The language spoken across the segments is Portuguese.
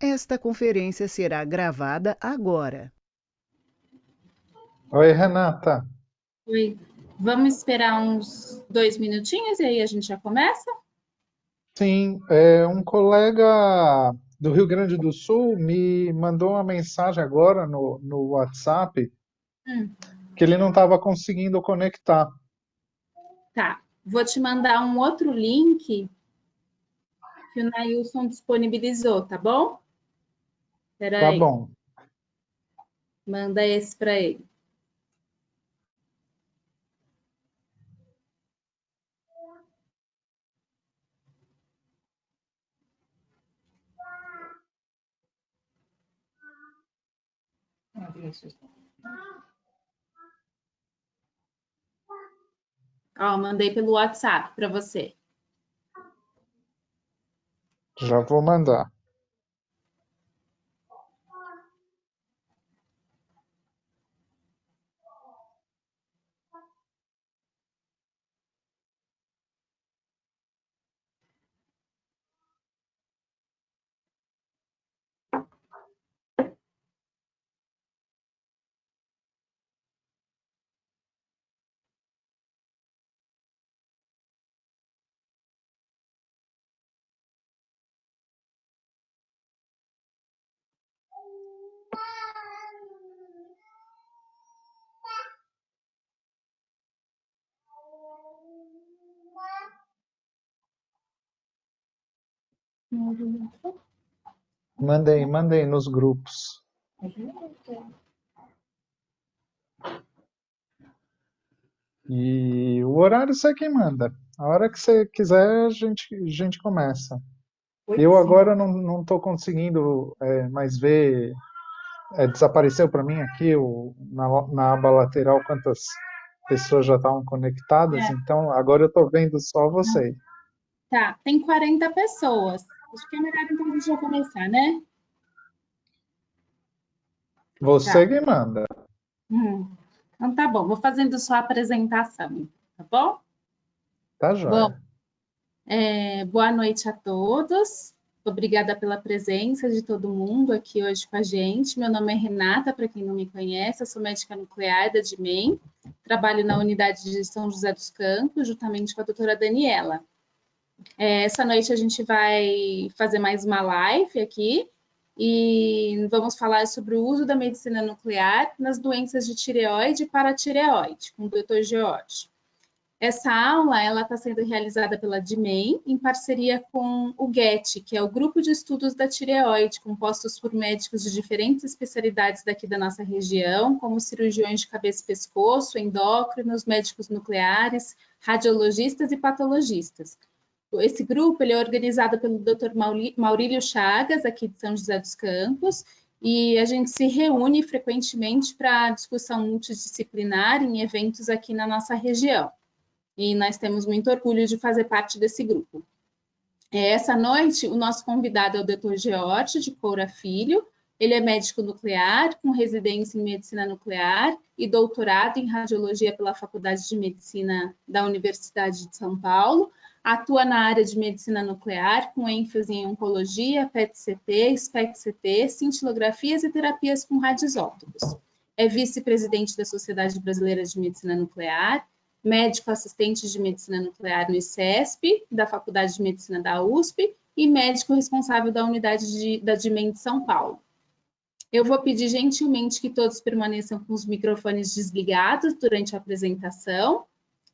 Esta conferência será gravada agora. Oi, Renata. Oi. Vamos esperar uns 2 minutinhos e aí a gente já começa? Sim, um colega do Rio Grande do Sul me mandou uma mensagem agora no WhatsApp Hum, que ele não estava conseguindo conectar. tá. Vou te mandar um outro link que o Nailson disponibilizou, tá bom? Espera Tá aí. bom, Manda esse para ele. Ó, mandei pelo WhatsApp para você. já vou mandar. Mandei nos grupos. E o horário você quem manda. A hora que você quiser, a gente começa. Eu agora não estou conseguindo mais ver. Desapareceu para mim aqui na aba lateral quantas pessoas já estavam conectadas, É, então agora eu estou vendo só vocês. tá, tem 40 pessoas. Acho que é melhor então a gente já começar, né? Você Tá. que manda. Então tá bom, vou fazendo só a apresentação, tá bom? Tá Bom, joia. boa noite a todos. Obrigada pela presença de todo mundo aqui hoje com a gente. Meu nome é Renata, para quem não me conhece, eu sou médica nuclear da DIMEM, trabalho na unidade de São José dos Campos, juntamente com a doutora Daniela. Essa noite a gente vai fazer mais uma live aqui e vamos falar sobre o uso da medicina nuclear nas doenças de tireoide e paratireoide, com o Dr. George. Essa aula ela está sendo realizada pela DIMEM em parceria com o GET, que é o Grupo de Estudos da Tireoide, compostos por médicos de diferentes especialidades daqui da nossa região, como cirurgiões de cabeça e pescoço, endócrinos, médicos nucleares, radiologistas e patologistas. Esse grupo ele é organizado pelo Dr. Maurílio Chagas, aqui de São José dos Campos, e a gente se reúne frequentemente para discussão multidisciplinar em eventos aqui na nossa região. E nós temos muito orgulho de fazer parte desse grupo. Essa noite, o nosso convidado é o Dr. George de Coura Filho. Ele é médico nuclear, com residência em medicina nuclear e doutorado em radiologia pela Faculdade de Medicina da Universidade de São Paulo. Atua na área de medicina nuclear, com ênfase em oncologia, PET-CT, SPECT-CT, cintilografias e terapias com radioisótopos. É vice-presidente da Sociedade Brasileira de Medicina Nuclear, médico assistente de medicina nuclear no ICESP, da Faculdade de Medicina da USP, e médico responsável da unidade da DIMEM de São Paulo. Eu vou pedir gentilmente que todos permaneçam com os microfones desligados durante a apresentação,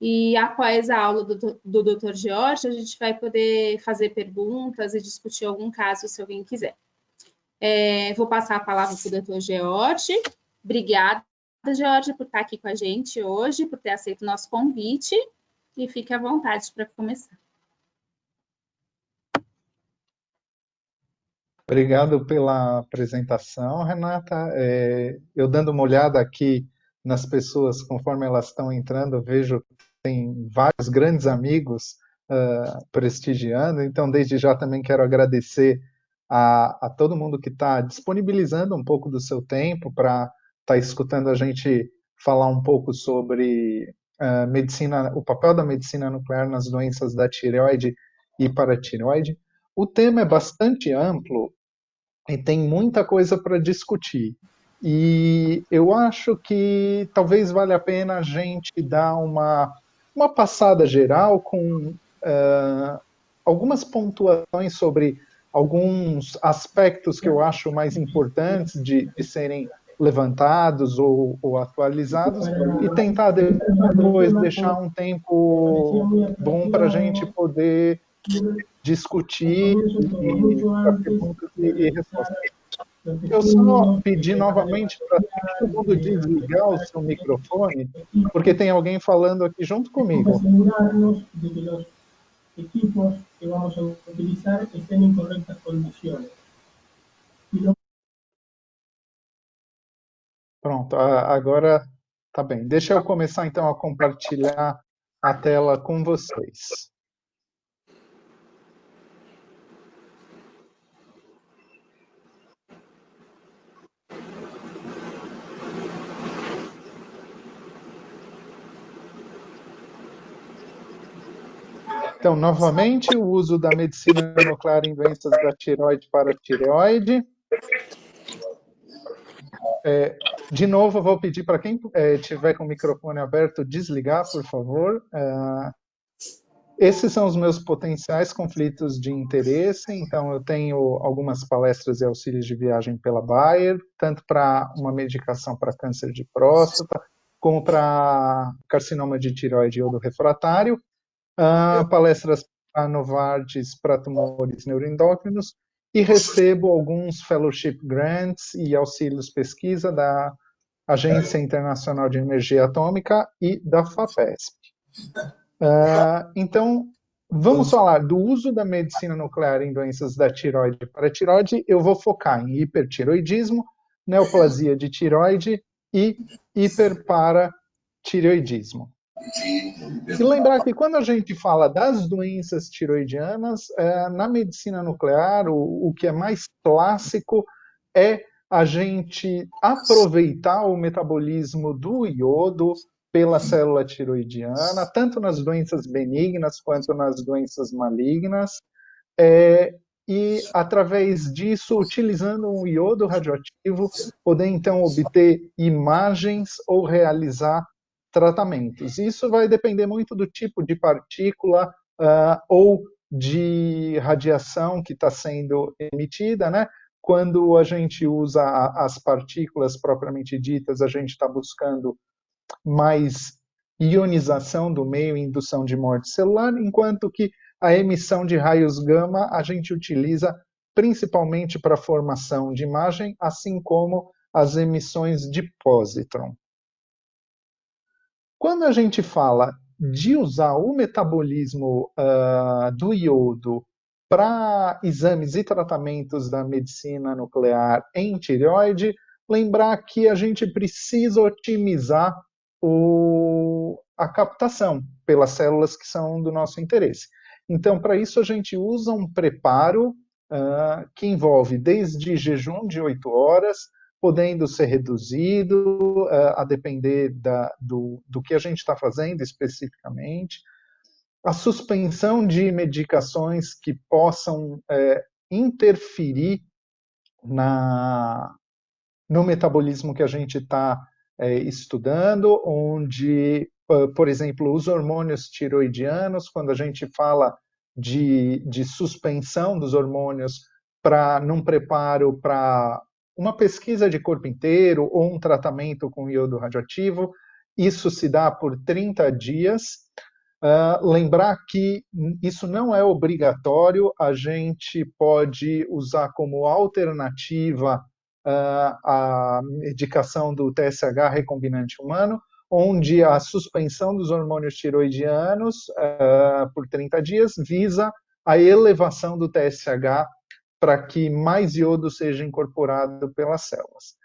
e após a aula do Dr. Jorge, a gente vai poder fazer perguntas e discutir algum caso, se alguém quiser. Vou passar a palavra para o Dr. George. Obrigada, George, por estar aqui com a gente hoje, por ter aceito o nosso convite. E fique à vontade para começar. Obrigado pela apresentação, Renata. Eu dando uma olhada aqui nas pessoas conforme elas estão entrando, eu vejo que tem vários grandes amigos prestigiando, então desde já também quero agradecer a todo mundo que está disponibilizando um pouco do seu tempo para estar escutando a gente falar um pouco sobre medicina, o papel da medicina nuclear nas doenças da tireoide e paratireoide. O tema é bastante amplo e tem muita coisa para discutir. E eu acho que talvez valha a pena a gente dar uma passada geral com algumas pontuações sobre alguns aspectos que eu acho mais importantes de serem levantados ou atualizados e tentar depois deixar um tempo bom para a gente poder discutir e para perguntas e respostas. Eu só pedi novamente para todo mundo desligar o seu microfone, porque tem alguém falando aqui junto comigo. Equipos que vamos a utilizar estén en correctas condiciones. Pronto, agora tá bem. Deixa eu começar então a compartilhar a tela com vocês. Então, novamente, o uso da medicina nuclear em doenças da tireoide para a tireoide. De novo, vou pedir para quem tiver com o microfone aberto desligar, por favor. Esses são os meus potenciais conflitos de interesse. Então, eu tenho algumas palestras e auxílios de viagem pela Bayer, tanto para uma medicação para câncer de próstata, como para carcinoma de tireoide iodo refratário. Palestras para Novartis para tumores neuroendócrinos e recebo alguns fellowship grants e auxílios pesquisa da Agência Internacional de Energia Atômica e da FAPESP. Então, vamos falar do uso da medicina nuclear em doenças da tireoide e paratireoide. Eu vou focar em hipertireoidismo, neoplasia de tireoide e hiperparatireoidismo. E lembrar que quando a gente fala das doenças tiroidianas, na medicina nuclear, o que é mais clássico é a gente aproveitar o metabolismo do iodo pela célula tiroidiana, tanto nas doenças benignas quanto nas doenças malignas, e através disso, utilizando um iodo radioativo, poder então obter imagens ou realizar tratamentos. Isso vai depender muito do tipo de partícula ou de radiação que está sendo emitida, né? Quando a gente usa as partículas propriamente ditas, a gente está buscando mais ionização do meio e indução de morte celular, enquanto que a emissão de raios gama a gente utiliza principalmente para a formação de imagem, assim como as emissões de pósitron. Quando a gente fala de usar o metabolismo do iodo para exames e tratamentos da medicina nuclear em tireoide, lembrar que a gente precisa otimizar a captação pelas células que são do nosso interesse. Então, para isso, a gente usa um preparo que envolve desde jejum de 8 horas, podendo ser reduzido a depender do que a gente está fazendo especificamente, a suspensão de medicações que possam interferir no metabolismo que a gente está estudando, onde, por exemplo, os hormônios tiroidianos, quando a gente fala de suspensão dos hormônios num preparo para uma pesquisa de corpo inteiro ou um tratamento com iodo radioativo, isso se dá por 30 dias. Lembrar que isso não é obrigatório, a gente pode usar como alternativa a medicação do TSH recombinante humano, onde a suspensão dos hormônios tiroidianos por 30 dias visa a elevação do TSH para que mais iodo seja incorporado pelas células.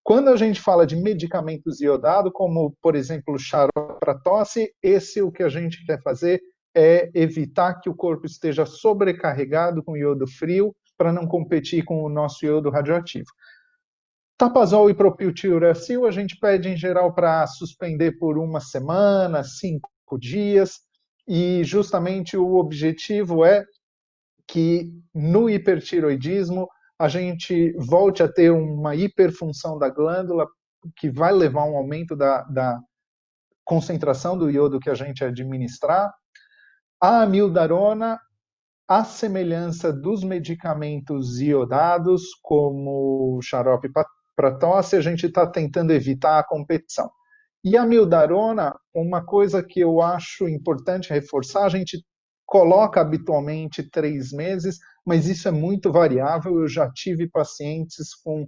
Quando a gente fala de medicamentos iodados, como, por exemplo, o xarope para tosse, o que a gente quer fazer é evitar que o corpo esteja sobrecarregado com iodo frio para não competir com o nosso iodo radioativo. Tapazol e propiltiuracil a gente pede em geral para suspender por 1 semana, 5 dias, e justamente o objetivo é que no hipertiroidismo a gente volte a ter uma hiperfunção da glândula, que vai levar a um aumento da concentração do iodo que a gente administrar. A amildarona, a semelhança dos medicamentos iodados, como o xarope para tosse, a gente está tentando evitar a competição. E a amildarona, uma coisa que eu acho importante reforçar, a gente coloca habitualmente 3 meses, mas isso é muito variável. Eu já tive pacientes com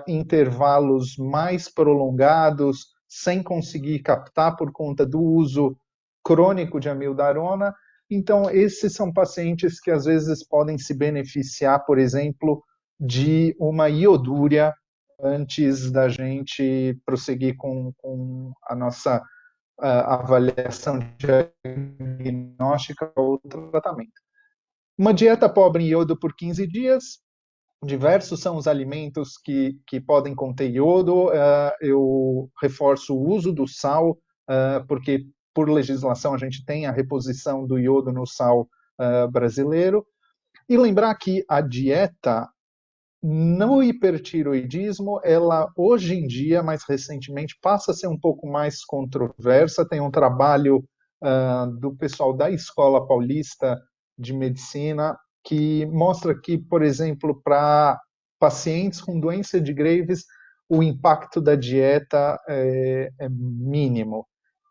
intervalos mais prolongados, sem conseguir captar por conta do uso crônico de amildarona. Então, esses são pacientes que às vezes podem se beneficiar, por exemplo, de uma iodúria antes da gente prosseguir com a nossa avaliação diagnóstica ou tratamento. Uma dieta pobre em iodo por 15 dias. Diversos são os alimentos que podem conter iodo. Eu reforço o uso do sal, porque por legislação a gente tem a reposição do iodo no sal brasileiro. E lembrar que a dieta no hipertiroidismo, ela hoje em dia, mais recentemente, passa a ser um pouco mais controversa. Tem um trabalho do pessoal da Escola Paulista de Medicina que mostra que, por exemplo, para pacientes com doença de Graves, o impacto da dieta é mínimo,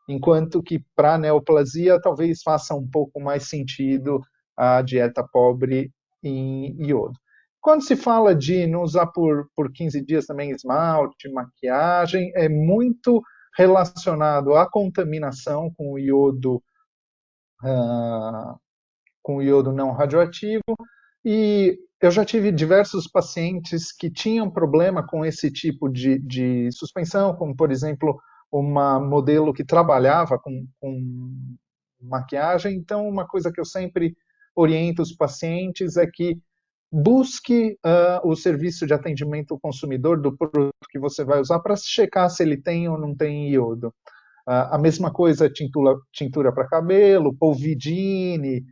enquanto que para a neoplasia talvez faça um pouco mais sentido a dieta pobre em iodo. Quando se fala de não usar por 15 dias também esmalte, maquiagem, é muito relacionado à contaminação com o iodo não radioativo. E eu já tive diversos pacientes que tinham problema com esse tipo de suspensão, como, por exemplo, uma modelo que trabalhava com maquiagem. Então, uma coisa que eu sempre oriento os pacientes é que busque o serviço de atendimento ao consumidor do produto que você vai usar para checar se ele tem ou não tem iodo. A mesma coisa, tintura para cabelo, polvidine,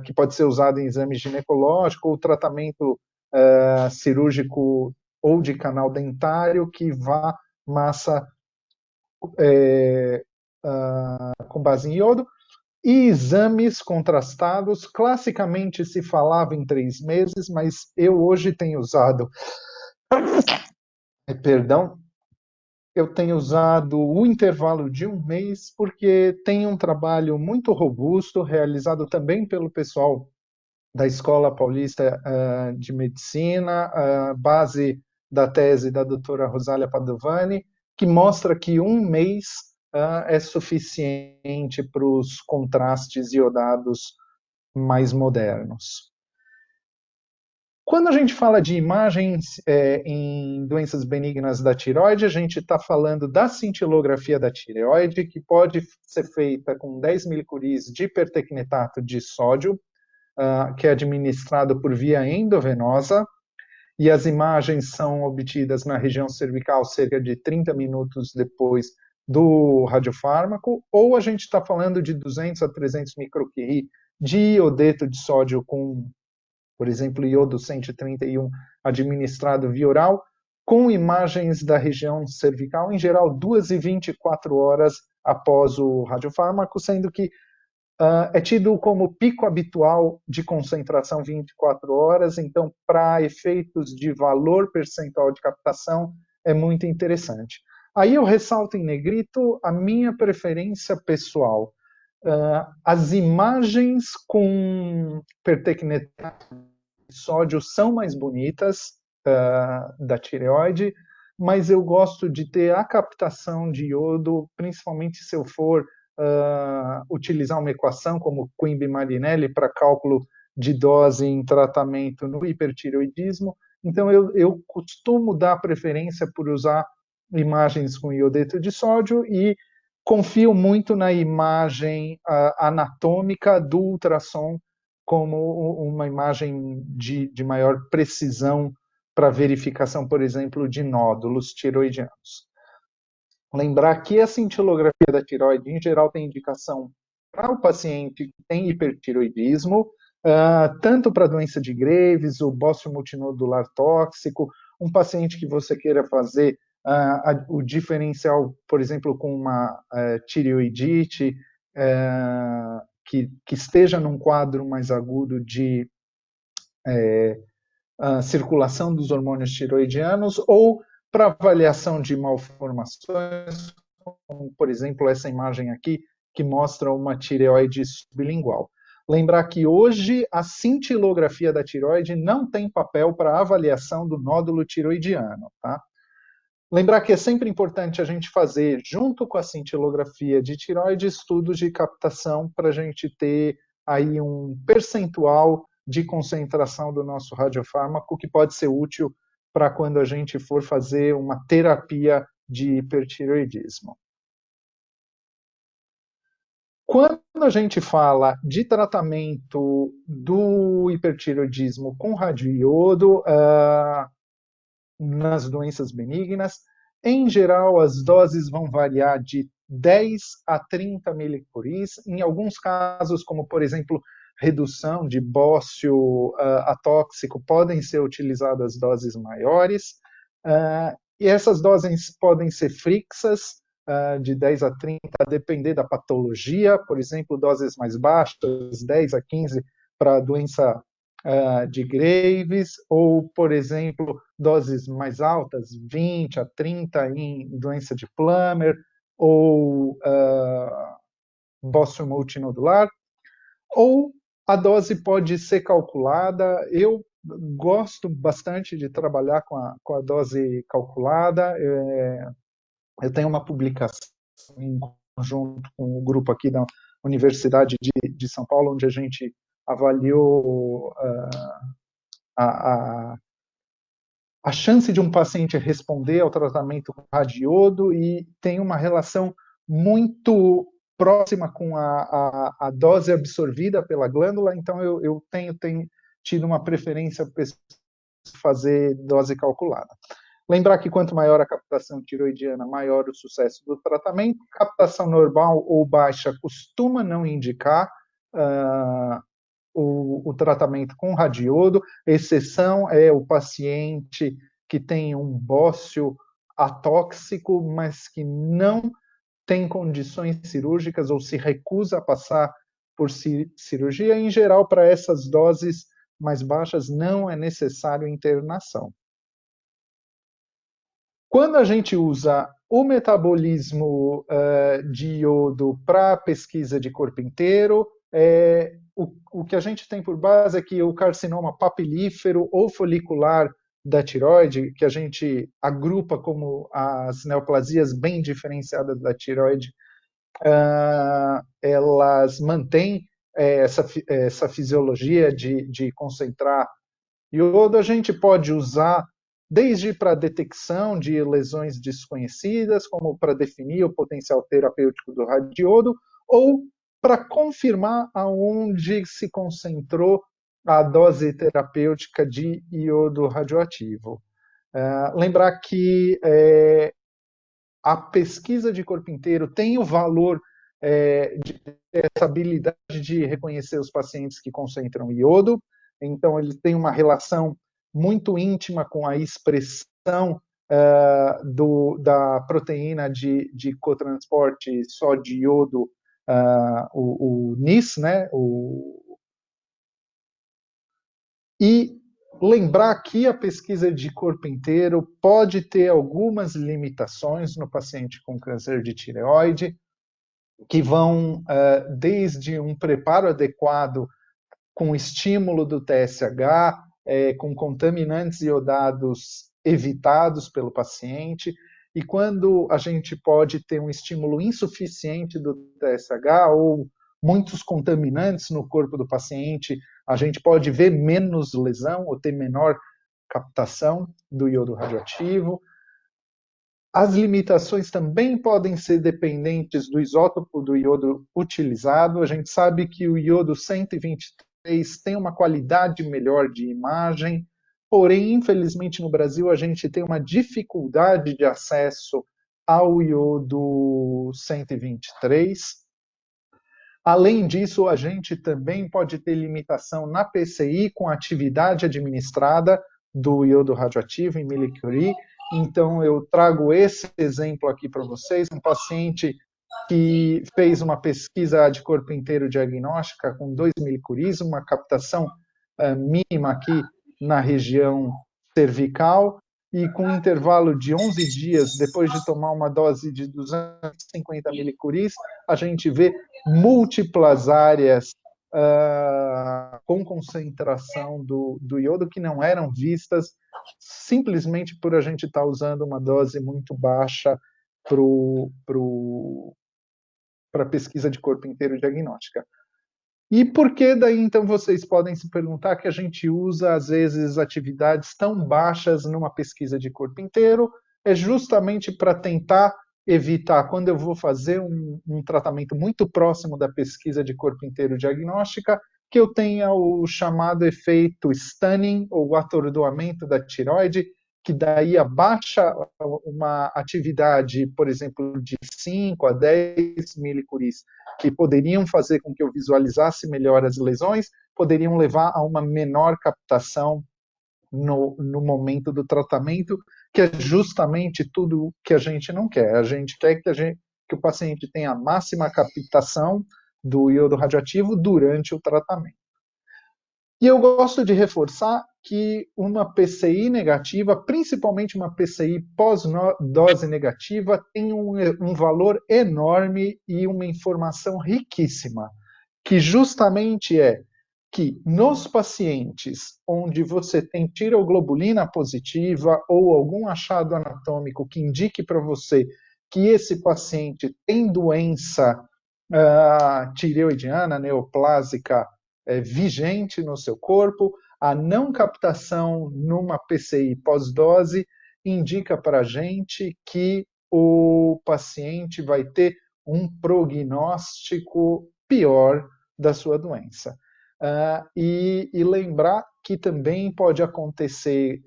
que pode ser usado em exame ginecológico, ou tratamento cirúrgico ou de canal dentário que vá massa com base em iodo. E exames contrastados, classicamente se falava em 3 meses, mas eu hoje tenho usado, eu tenho usado o intervalo de 1 mês, porque tem um trabalho muito robusto, realizado também pelo pessoal da Escola Paulista de Medicina, base da tese da doutora Rosália Padovani, que mostra que 1 mês é suficiente para os contrastes iodados mais modernos. Quando a gente fala de imagens em doenças benignas da tireoide, a gente está falando da cintilografia da tireoide, que pode ser feita com 10 milicuries de hipertecnetato de sódio, que é administrado por via endovenosa, e as imagens são obtidas na região cervical cerca de 30 minutos depois do radiofármaco, ou a gente está falando de 200 a 300 microcurie de iodeto de sódio com, por exemplo, iodo 131 administrado via oral, com imagens da região cervical, em geral 2 e 24 horas após o radiofármaco, sendo que é tido como pico habitual de concentração 24 horas, então, para efeitos de valor percentual de captação, é muito interessante. Aí eu ressalto em negrito a minha preferência pessoal. As imagens com pertecnetato de sódio são mais bonitas da tireoide, mas eu gosto de ter a captação de iodo, principalmente se eu for utilizar uma equação como Quimby-Marinelli para cálculo de dose em tratamento no hipertireoidismo. Então, eu costumo dar preferência por usar imagens com iodeto de sódio e confio muito na imagem anatômica do ultrassom como uma imagem de maior precisão para verificação, por exemplo, de nódulos tiroidianos. Lembrar que a cintilografia da tireoide, em geral, tem indicação para o paciente que tem hipertiroidismo, tanto para a doença de Graves, o bócio multinodular tóxico, um paciente que você queira fazer o diferencial, por exemplo, com uma tireoidite, que esteja num quadro mais agudo de circulação dos hormônios tiroidianos, ou para avaliação de malformações, como, por exemplo, essa imagem aqui, que mostra uma tireoide sublingual. Lembrar que hoje a cintilografia da tireoide não tem papel para avaliação do nódulo tiroidiano, tá? Lembrar que é sempre importante a gente fazer, junto com a cintilografia de tireoide, estudos de captação para a gente ter aí um percentual de concentração do nosso radiofármaco que pode ser útil para quando a gente for fazer uma terapia de hipertireoidismo. Quando a gente fala de tratamento do hipertireoidismo com radioiodo, nas doenças benignas, em geral, as doses vão variar de 10 a 30 milicuris. Em alguns casos, como por exemplo, redução de bócio atóxico, podem ser utilizadas doses maiores. E essas doses podem ser fixas, de 10 a 30, a depender da patologia. Por exemplo, doses mais baixas, 10 a 15, para a doença de Graves, ou, por exemplo, doses mais altas, 20 a 30 em doença de Plummer, ou bócio multinodular, ou a dose pode ser calculada. Eu gosto bastante de trabalhar com a dose calculada. Eu tenho uma publicação em conjunto com o grupo aqui da Universidade de São Paulo, onde a gente avaliou a chance de um paciente responder ao tratamento com radioiodo, e tem uma relação muito próxima com a dose absorvida pela glândula. Então eu tenho tido uma preferência por fazer dose calculada. Lembrar que quanto maior a captação tiroidiana, maior o sucesso do tratamento. Captação normal ou baixa costuma não indicar o tratamento com radioiodo. Exceção é o paciente que tem um bócio atóxico, mas que não tem condições cirúrgicas ou se recusa a passar por cirurgia. Em geral, para essas doses mais baixas, não é necessário internação. Quando a gente usa o metabolismo de iodo para pesquisa de corpo inteiro, o que a gente tem por base é que o carcinoma papilífero ou folicular da tireoide, que a gente agrupa como as neoplasias bem diferenciadas da tireoide, elas mantêm essa fisiologia de concentrar iodo. A gente pode usar desde para detecção de lesões desconhecidas, como para definir o potencial terapêutico do radioiodo, ou para confirmar aonde se concentrou a dose terapêutica de iodo radioativo. Lembrar que a pesquisa de corpo inteiro tem o valor essa habilidade de reconhecer os pacientes que concentram iodo. Então, ele tem uma relação muito íntima com a expressão da proteína de cotransporte só de iodo, o NIS, né? E lembrar que a pesquisa de corpo inteiro pode ter algumas limitações no paciente com câncer de tireoide, que vão desde um preparo adequado com estímulo do TSH, com contaminantes iodados evitados pelo paciente, e quando a gente pode ter um estímulo insuficiente do TSH ou muitos contaminantes no corpo do paciente, a gente pode ver menos lesão ou ter menor captação do iodo radioativo. As limitações também podem ser dependentes do isótopo do iodo utilizado. A gente sabe que o iodo 123 tem uma qualidade melhor de imagem, porém, infelizmente, no Brasil, a gente tem uma dificuldade de acesso ao iodo 123. Além disso, a gente também pode ter limitação na PCI com a atividade administrada do iodo radioativo em milicurie. Então, eu trago esse exemplo aqui para vocês, um paciente que fez uma pesquisa de corpo inteiro diagnóstica com 2 milicuries, uma captação mínima aqui na região cervical, e com um intervalo de 11 dias, depois de tomar uma dose de 250 milicuries, a gente vê múltiplas áreas com concentração do iodo que não eram vistas simplesmente por a gente estar usando uma dose muito baixa para pesquisa de corpo inteiro diagnóstica. E por que daí, então, vocês podem se perguntar que a gente usa, às vezes, atividades tão baixas numa pesquisa de corpo inteiro? É justamente para tentar evitar, quando eu vou fazer um tratamento muito próximo da pesquisa de corpo inteiro diagnóstica, que eu tenha o chamado efeito stunning, ou atordoamento da tireoide, que daí abaixa uma atividade, por exemplo, de 5 a 10 milicuries, que poderiam fazer com que eu visualizasse melhor as lesões, poderiam levar a uma menor captação no momento do tratamento, que é justamente tudo que a gente não quer. A gente quer que o paciente tenha a máxima captação do iodo radioativo durante o tratamento. E eu gosto de reforçar que uma PCI negativa, principalmente uma PCI pós-dose negativa, tem um valor enorme e uma informação riquíssima, que justamente é que nos pacientes onde você tem tireoglobulina positiva ou algum achado anatômico que indique para você que esse paciente tem doença tireoidiana, neoplásica, vigente no seu corpo, a não captação numa PCI pós-dose indica para a gente que o paciente vai ter um prognóstico pior da sua doença. E lembrar que também pode acontecer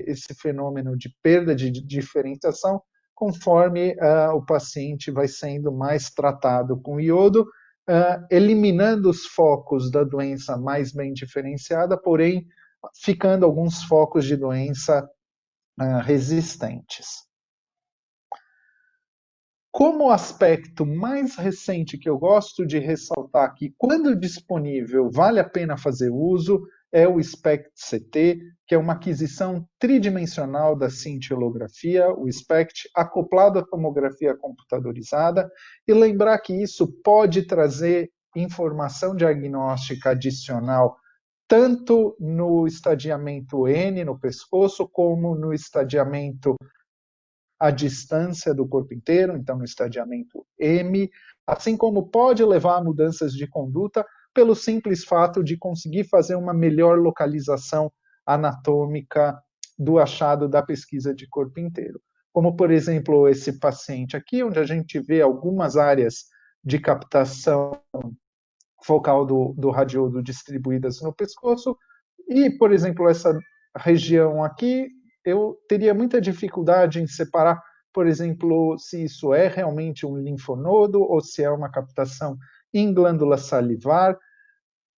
esse fenômeno de perda de diferenciação conforme o paciente vai sendo mais tratado com iodo, eliminando os focos da doença mais bem diferenciada, porém ficando alguns focos de doença resistentes. Como aspecto mais recente que eu gosto de ressaltar aqui, quando disponível, vale a pena fazer uso, é o SPECT-CT, que é uma aquisição tridimensional da cintilografia, o SPECT, acoplado à tomografia computadorizada, e lembrar que isso pode trazer informação diagnóstica adicional tanto no estadiamento N, no pescoço, como no estadiamento à distância do corpo inteiro, então no estadiamento M, assim como pode levar a mudanças de conduta pelo simples fato de conseguir fazer uma melhor localização anatômica do achado da pesquisa de corpo inteiro. Como, por exemplo, esse paciente aqui, onde a gente vê algumas áreas de captação focal do radiodo distribuídas no pescoço, e, por exemplo, essa região aqui, eu teria muita dificuldade em separar, por exemplo, se isso é realmente um linfonodo ou se é uma captação em glândula salivar.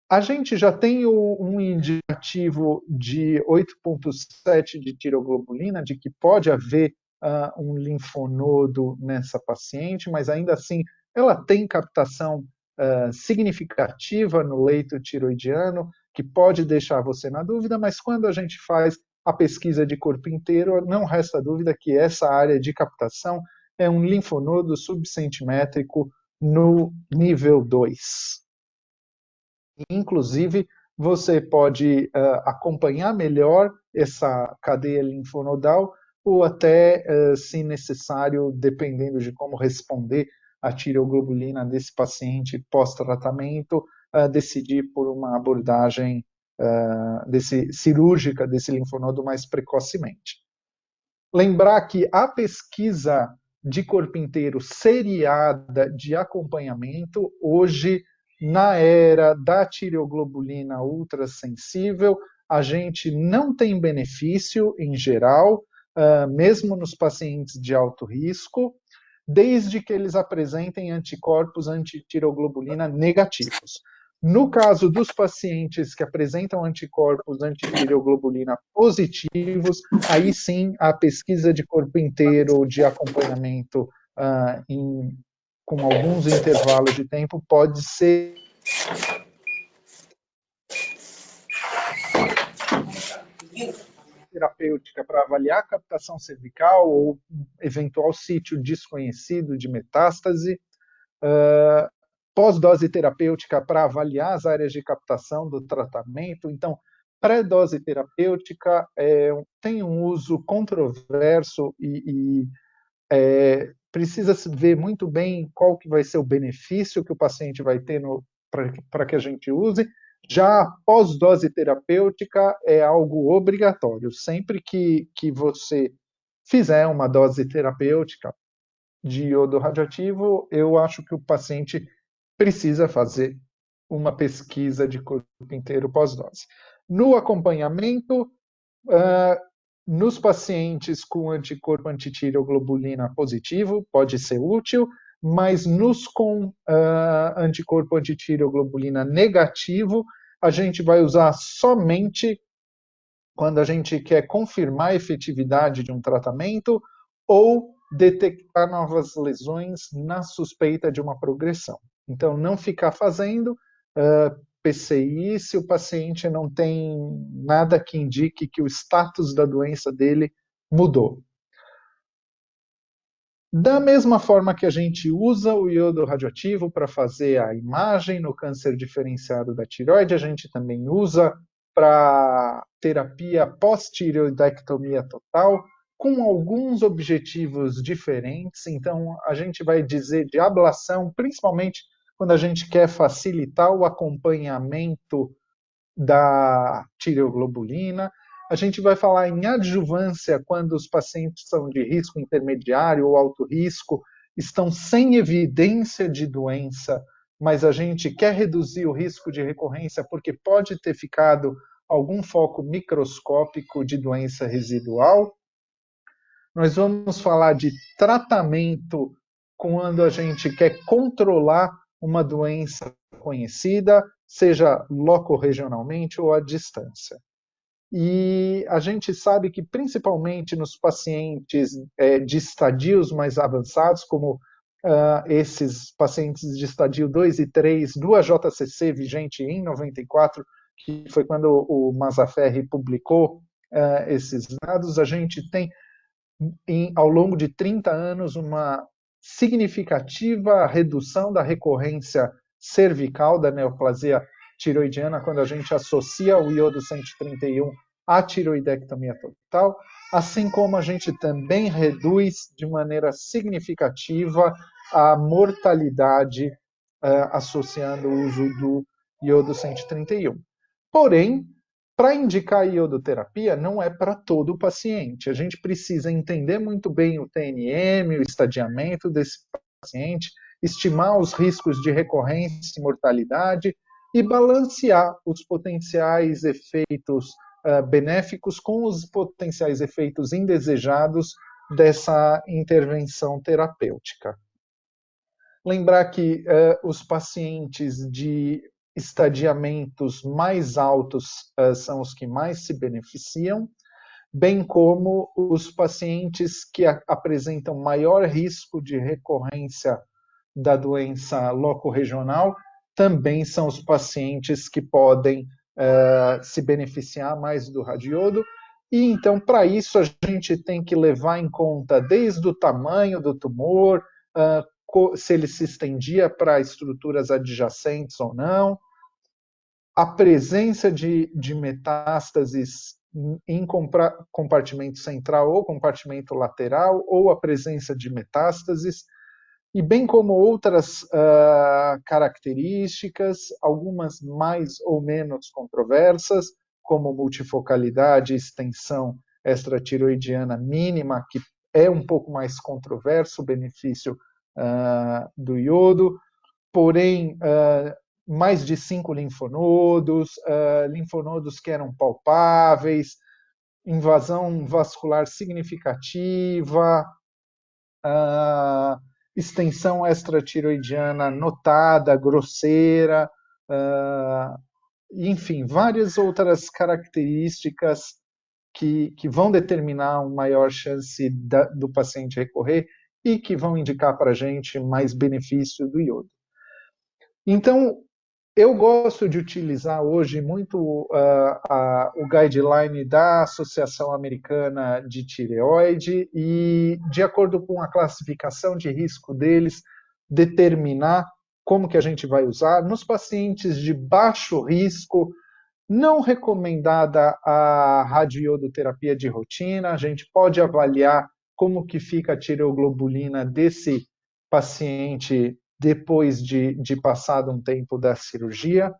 A gente já tem um indicativo de 8,7 de tireoglobulina, de que pode haver um linfonodo nessa paciente, mas ainda assim ela tem captação significativa no leito tiroidiano, que pode deixar você na dúvida, mas quando a gente faz a pesquisa de corpo inteiro, não resta dúvida que essa área de captação é um linfonodo subcentimétrico no nível 2. Inclusive, você pode acompanhar melhor essa cadeia linfonodal ou até, se necessário, dependendo de como responder a tireoglobulina desse paciente pós-tratamento, decidir por uma abordagem cirúrgica desse linfonodo mais precocemente. Lembrar que a pesquisa de corpo inteiro seriada de acompanhamento, hoje, na era da tireoglobulina ultrassensível, a gente não tem benefício em geral, mesmo nos pacientes de alto risco. desde que eles apresentem anticorpos antitireoglobulina negativos. No caso dos pacientes que apresentam anticorpos antitireoglobulina positivos, aí sim a pesquisa de corpo inteiro de acompanhamento com alguns intervalos de tempo pode ser terapêutica para avaliar a captação cervical ou um eventual sítio desconhecido de metástase, pós-dose terapêutica para avaliar as áreas de captação do tratamento. Então, pré-dose terapêutica tem um uso controverso e precisa se ver muito bem qual que vai ser o benefício que o paciente vai ter para que a gente use. Já a pós-dose terapêutica é algo obrigatório. Sempre que você fizer uma dose terapêutica de iodo radioativo, eu acho que o paciente precisa fazer uma pesquisa de corpo inteiro pós-dose. No acompanhamento, nos pacientes com anticorpo antitireoglobulina positivo, pode ser útil, mas nos com anticorpo antitireoglobulina negativo, a gente vai usar somente quando a gente quer confirmar a efetividade de um tratamento ou detectar novas lesões na suspeita de uma progressão. Então, não ficar fazendo PCI se o paciente não tem nada que indique que o status da doença dele mudou. Da mesma forma que a gente usa o iodo radioativo para fazer a imagem no câncer diferenciado da tireoide, a gente também usa para terapia pós-tireoidectomia total, com alguns objetivos diferentes. Então, a gente vai dizer de ablação, principalmente quando a gente quer facilitar o acompanhamento da tireoglobulina. A gente vai falar em adjuvância quando os pacientes são de risco intermediário ou alto risco, estão sem evidência de doença, mas a gente quer reduzir o risco de recorrência porque pode ter ficado algum foco microscópico de doença residual. Nós vamos falar de tratamento quando a gente quer controlar uma doença conhecida, seja locorregionalmente ou à distância. E a gente sabe que, principalmente nos pacientes de estadios mais avançados, como esses pacientes de estadio 2 e 3 do AJCC, vigente em 94, que foi quando o Mazzaferri publicou esses dados, a gente tem, ao longo de 30 anos, uma significativa redução da recorrência cervical da neoplasia tiroidiana quando a gente associa o iodo 131 à tiroidectomia total, assim como a gente também reduz de maneira significativa a mortalidade associando o uso do iodo 131. Porém, para indicar iodoterapia, não é para todo o paciente. A gente precisa entender muito bem o TNM, o estadiamento desse paciente, estimar os riscos de recorrência e mortalidade e balancear os potenciais efeitos benéficos com os potenciais efeitos indesejados dessa intervenção terapêutica. Lembrar que os pacientes de estadiamentos mais altos são os que mais se beneficiam, bem como os pacientes que apresentam maior risco de recorrência da doença locorregional também são os pacientes que podem se beneficiar mais do radiodo. E então, para isso, a gente tem que levar em conta desde o tamanho do tumor, se ele se estendia para estruturas adjacentes ou não, a presença de metástases em compartimento central ou compartimento lateral, ou a presença de metástases, e bem como outras características, algumas mais ou menos controversas, como multifocalidade e extensão extratiroidiana mínima, que é um pouco mais controverso o benefício do iodo, porém, mais de 5 linfonodos, linfonodos que eram palpáveis, invasão vascular significativa, extensão extratiroidiana notada, grosseira, enfim, várias outras características que vão determinar uma maior chance do paciente recorrer e que vão indicar para a gente mais benefício do iodo. Então, eu gosto de utilizar hoje muito o guideline da Associação Americana de Tireoide e, de acordo com a classificação de risco deles, determinar como que a gente vai usar. Nos pacientes de baixo risco, não recomendada a radioiodoterapia de rotina, a gente pode avaliar como que fica a tireoglobulina desse paciente depois de passado um tempo da cirurgia.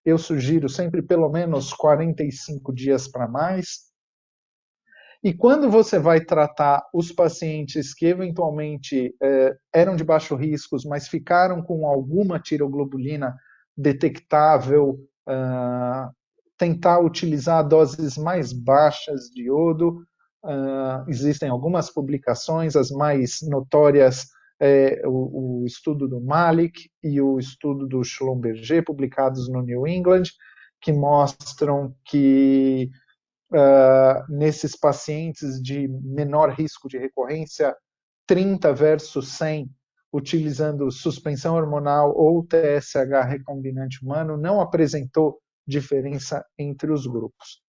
Eu sugiro sempre pelo menos 45 dias para mais. E quando você vai tratar os pacientes que eventualmente eram de baixo risco, mas ficaram com alguma tireoglobulina detectável, tentar utilizar doses mais baixas de iodo. Existem algumas publicações, as mais notórias o estudo do Malik e o estudo do Schlumberger, publicados no New England, que mostram que nesses pacientes de menor risco de recorrência, 30 versus 100, utilizando suspensão hormonal ou TSH recombinante humano, não apresentou diferença entre os grupos.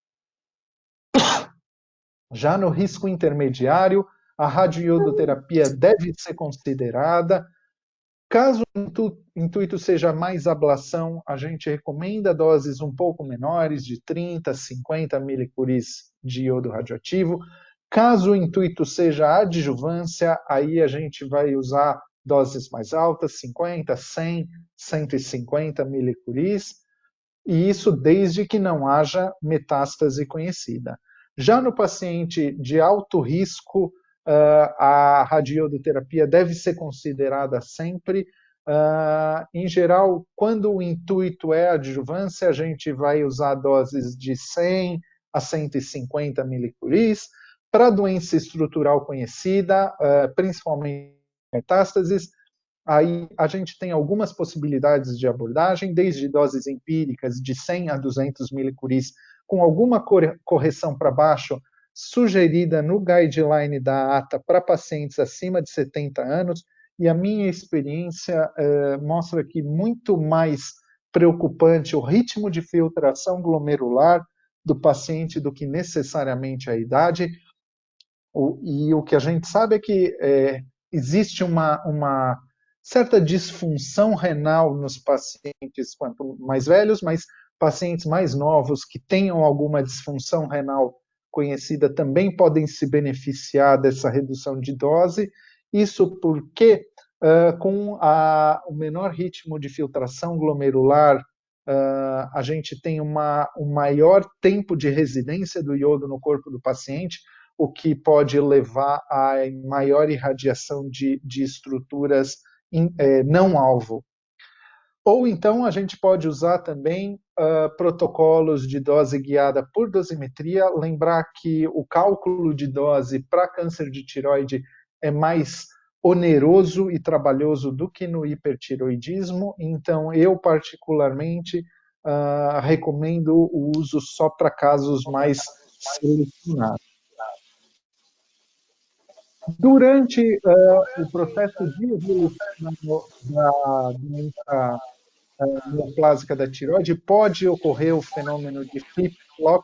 Já no risco intermediário, a radioiodoterapia deve ser considerada. Caso o intuito seja mais ablação, a gente recomenda doses um pouco menores, de 30, 50 milicuris de iodo radioativo. Caso o intuito seja adjuvância, aí a gente vai usar doses mais altas, 50, 100, 150 milicuris, e isso desde que não haja metástase conhecida. Já no paciente de alto risco, a radioiodoterapia deve ser considerada sempre. Em geral, quando o intuito é adjuvância, a gente vai usar doses de 100 a 150 milicuris. Para doença estrutural conhecida, principalmente metástases, aí a gente tem algumas possibilidades de abordagem, desde doses empíricas de 100 a 200 milicuris, com alguma correção para baixo, sugerida no guideline da ATA para pacientes acima de 70 anos, e a minha experiência mostra que muito mais preocupante o ritmo de filtração glomerular do paciente do que necessariamente a idade. E o que a gente sabe é que existe uma certa disfunção renal nos pacientes quanto mais velhos, mas pacientes mais novos que tenham alguma disfunção renal conhecida também podem se beneficiar dessa redução de dose. Isso porque, com o menor ritmo de filtração glomerular, a gente tem um maior tempo de residência do iodo no corpo do paciente, o que pode levar a maior irradiação de estruturas não alvo. Ou então a gente pode usar também protocolos de dose guiada por dosimetria. Lembrar que o cálculo de dose para câncer de tireoide é mais oneroso e trabalhoso do que no hipertireoidismo. Então, eu particularmente recomendo o uso só para casos mais selecionados. Durante o processo de evolução da doença neoplásica da tireoide, pode ocorrer o fenômeno de flip-flop,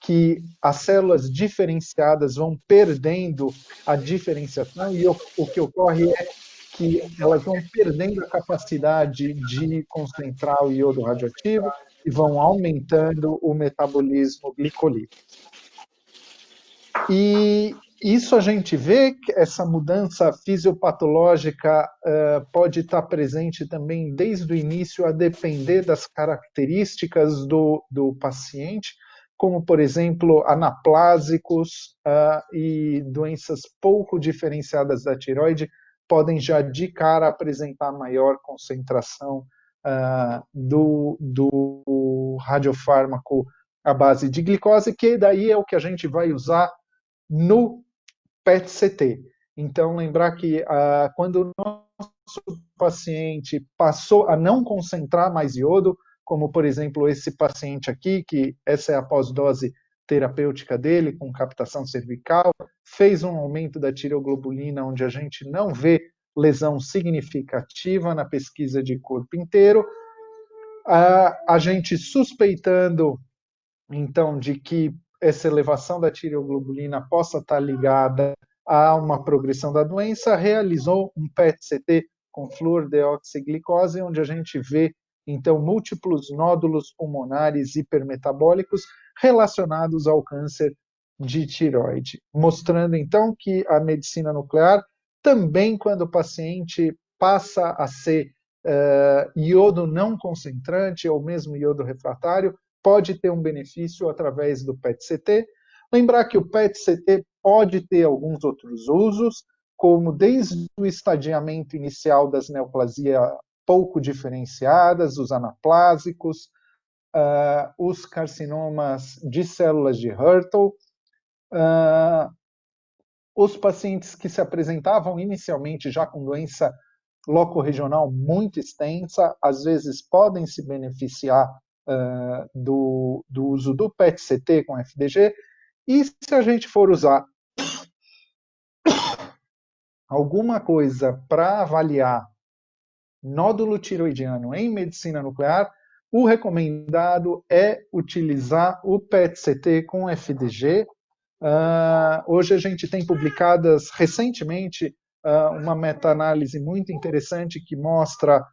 que as células diferenciadas vão perdendo a diferenciação, e o que ocorre é que elas vão perdendo a capacidade de concentrar o iodo radioativo e vão aumentando o metabolismo glicolítico. E isso a gente vê que essa mudança fisiopatológica pode estar presente também desde o início, a depender das características do paciente, como, por exemplo, anaplásicos e doenças pouco diferenciadas da tireoide podem já de cara apresentar maior concentração do radiofármaco à base de glicose, que daí é o que a gente vai usar no PET-CT. Então, lembrar que quando o nosso paciente passou a não concentrar mais iodo, como, por exemplo, esse paciente aqui, que essa é a pós-dose terapêutica dele, com captação cervical, fez um aumento da tireoglobulina, onde a gente não vê lesão significativa na pesquisa de corpo inteiro. A gente suspeitando, então, de que essa elevação da tireoglobulina possa estar ligada a uma progressão da doença, realizou um PET-CT com fluorodeoxiglicose, onde a gente vê, então, múltiplos nódulos pulmonares hipermetabólicos relacionados ao câncer de tireoide, mostrando, então, que a medicina nuclear, também quando o paciente passa a ser iodo não concentrante ou mesmo iodo refratário, pode ter um benefício através do PET-CT. Lembrar que o PET-CT pode ter alguns outros usos, como desde o estadiamento inicial das neoplasias pouco diferenciadas, os anaplásicos, os carcinomas de células de Hürtel, os pacientes que se apresentavam inicialmente já com doença locorregional muito extensa, às vezes podem se beneficiar do uso do PET-CT com FDG, e se a gente for usar alguma coisa para avaliar nódulo tiroidiano em medicina nuclear, o recomendado é utilizar o PET-CT com FDG. Hoje a gente tem publicadas recentemente uma meta-análise muito interessante que mostra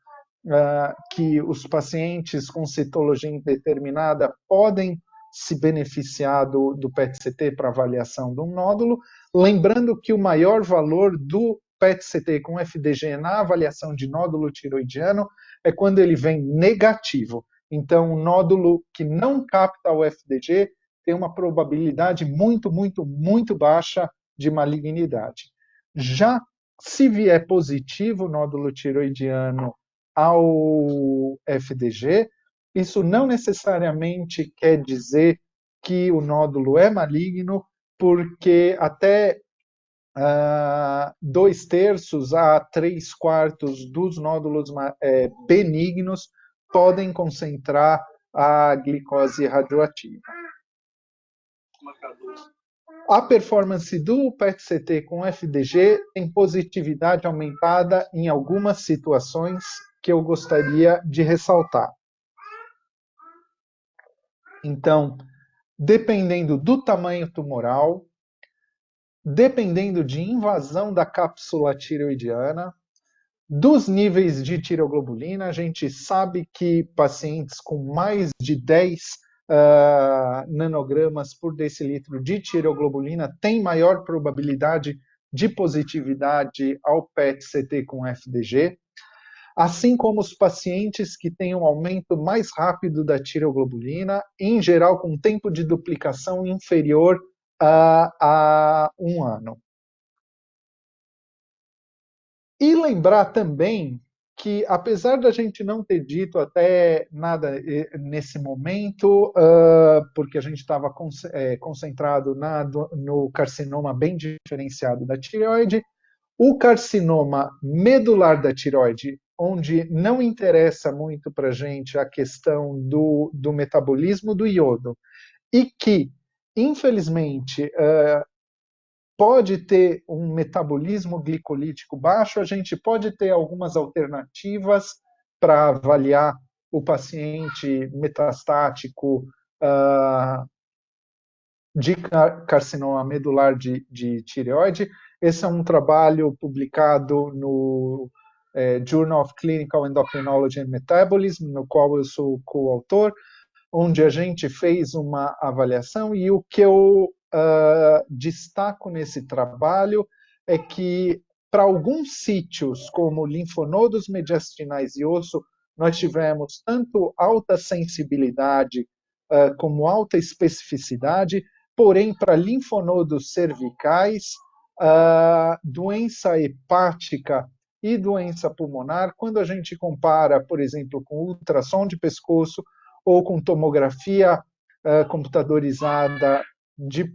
que os pacientes com citologia indeterminada podem se beneficiar do PET-CT para avaliação de um nódulo, lembrando que o maior valor do PET-CT com FDG na avaliação de nódulo tiroidiano é quando ele vem negativo. Então, um nódulo que não capta o FDG tem uma probabilidade muito, muito, muito baixa de malignidade. Já se vier positivo o nódulo tiroidiano ao FDG, isso não necessariamente quer dizer que o nódulo é maligno, porque até 2/3 a 3/4 dos nódulos benignos podem concentrar a glicose radioativa. A performance do PET-CT com FDG tem positividade aumentada em algumas situações que eu gostaria de ressaltar. Então, dependendo do tamanho tumoral, dependendo de invasão da cápsula tireoidiana, dos níveis de tireoglobulina, a gente sabe que pacientes com mais de 10 nanogramas por decilitro de tireoglobulina têm maior probabilidade de positividade ao PET-CT com FDG, assim como os pacientes que têm um aumento mais rápido da tireoglobulina, em geral com tempo de duplicação inferior a 1 ano. E lembrar também que, apesar da gente não ter dito até nada nesse momento, porque a gente estava concentrado no carcinoma bem diferenciado da tireoide, o carcinoma medular da tireoide, onde não interessa muito para a gente a questão do metabolismo do iodo, e que, infelizmente, pode ter um metabolismo glicolítico baixo, a gente pode ter algumas alternativas para avaliar o paciente metastático de carcinoma medular de tireoide. Esse é um trabalho publicado no Journal of Clinical Endocrinology and Metabolism, no qual eu sou coautor, onde a gente fez uma avaliação, e o que eu destaco nesse trabalho é que, para alguns sítios, como linfonodos mediastinais e osso, nós tivemos tanto alta sensibilidade como alta especificidade, porém, para linfonodos cervicais, doença hepática e doença pulmonar, quando a gente compara, por exemplo, com ultrassom de pescoço ou com tomografia computadorizada de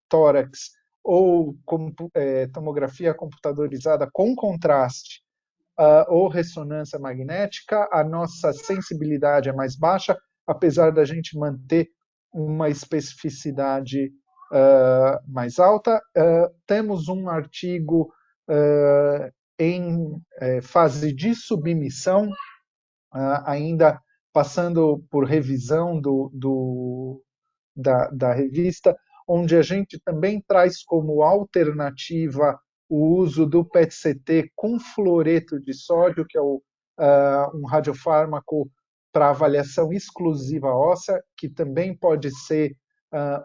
tórax ou tomografia computadorizada com contraste ou ressonância magnética, a nossa sensibilidade é mais baixa, apesar da gente manter uma especificidade mais alta. Temos um artigo em fase de submissão, ainda passando por revisão da revista, onde a gente também traz como alternativa o uso do PET-CT com fluoreto de sódio, que é um radiofármaco para avaliação exclusiva óssea, que também pode ser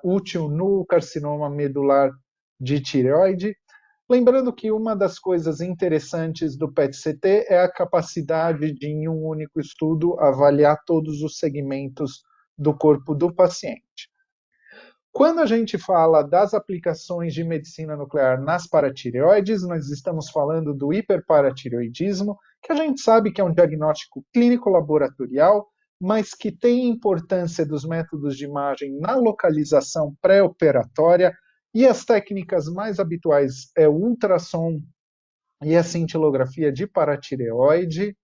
útil no carcinoma medular de tireoide. Lembrando que uma das coisas interessantes do PET-CT é a capacidade de, em um único estudo, avaliar todos os segmentos do corpo do paciente. Quando a gente fala das aplicações de medicina nuclear nas paratireoides, nós estamos falando do hiperparatireoidismo, que a gente sabe que é um diagnóstico clínico laboratorial, mas que tem importância dos métodos de imagem na localização pré-operatória, e as técnicas mais habituais é o ultrassom e a cintilografia de paratireoide.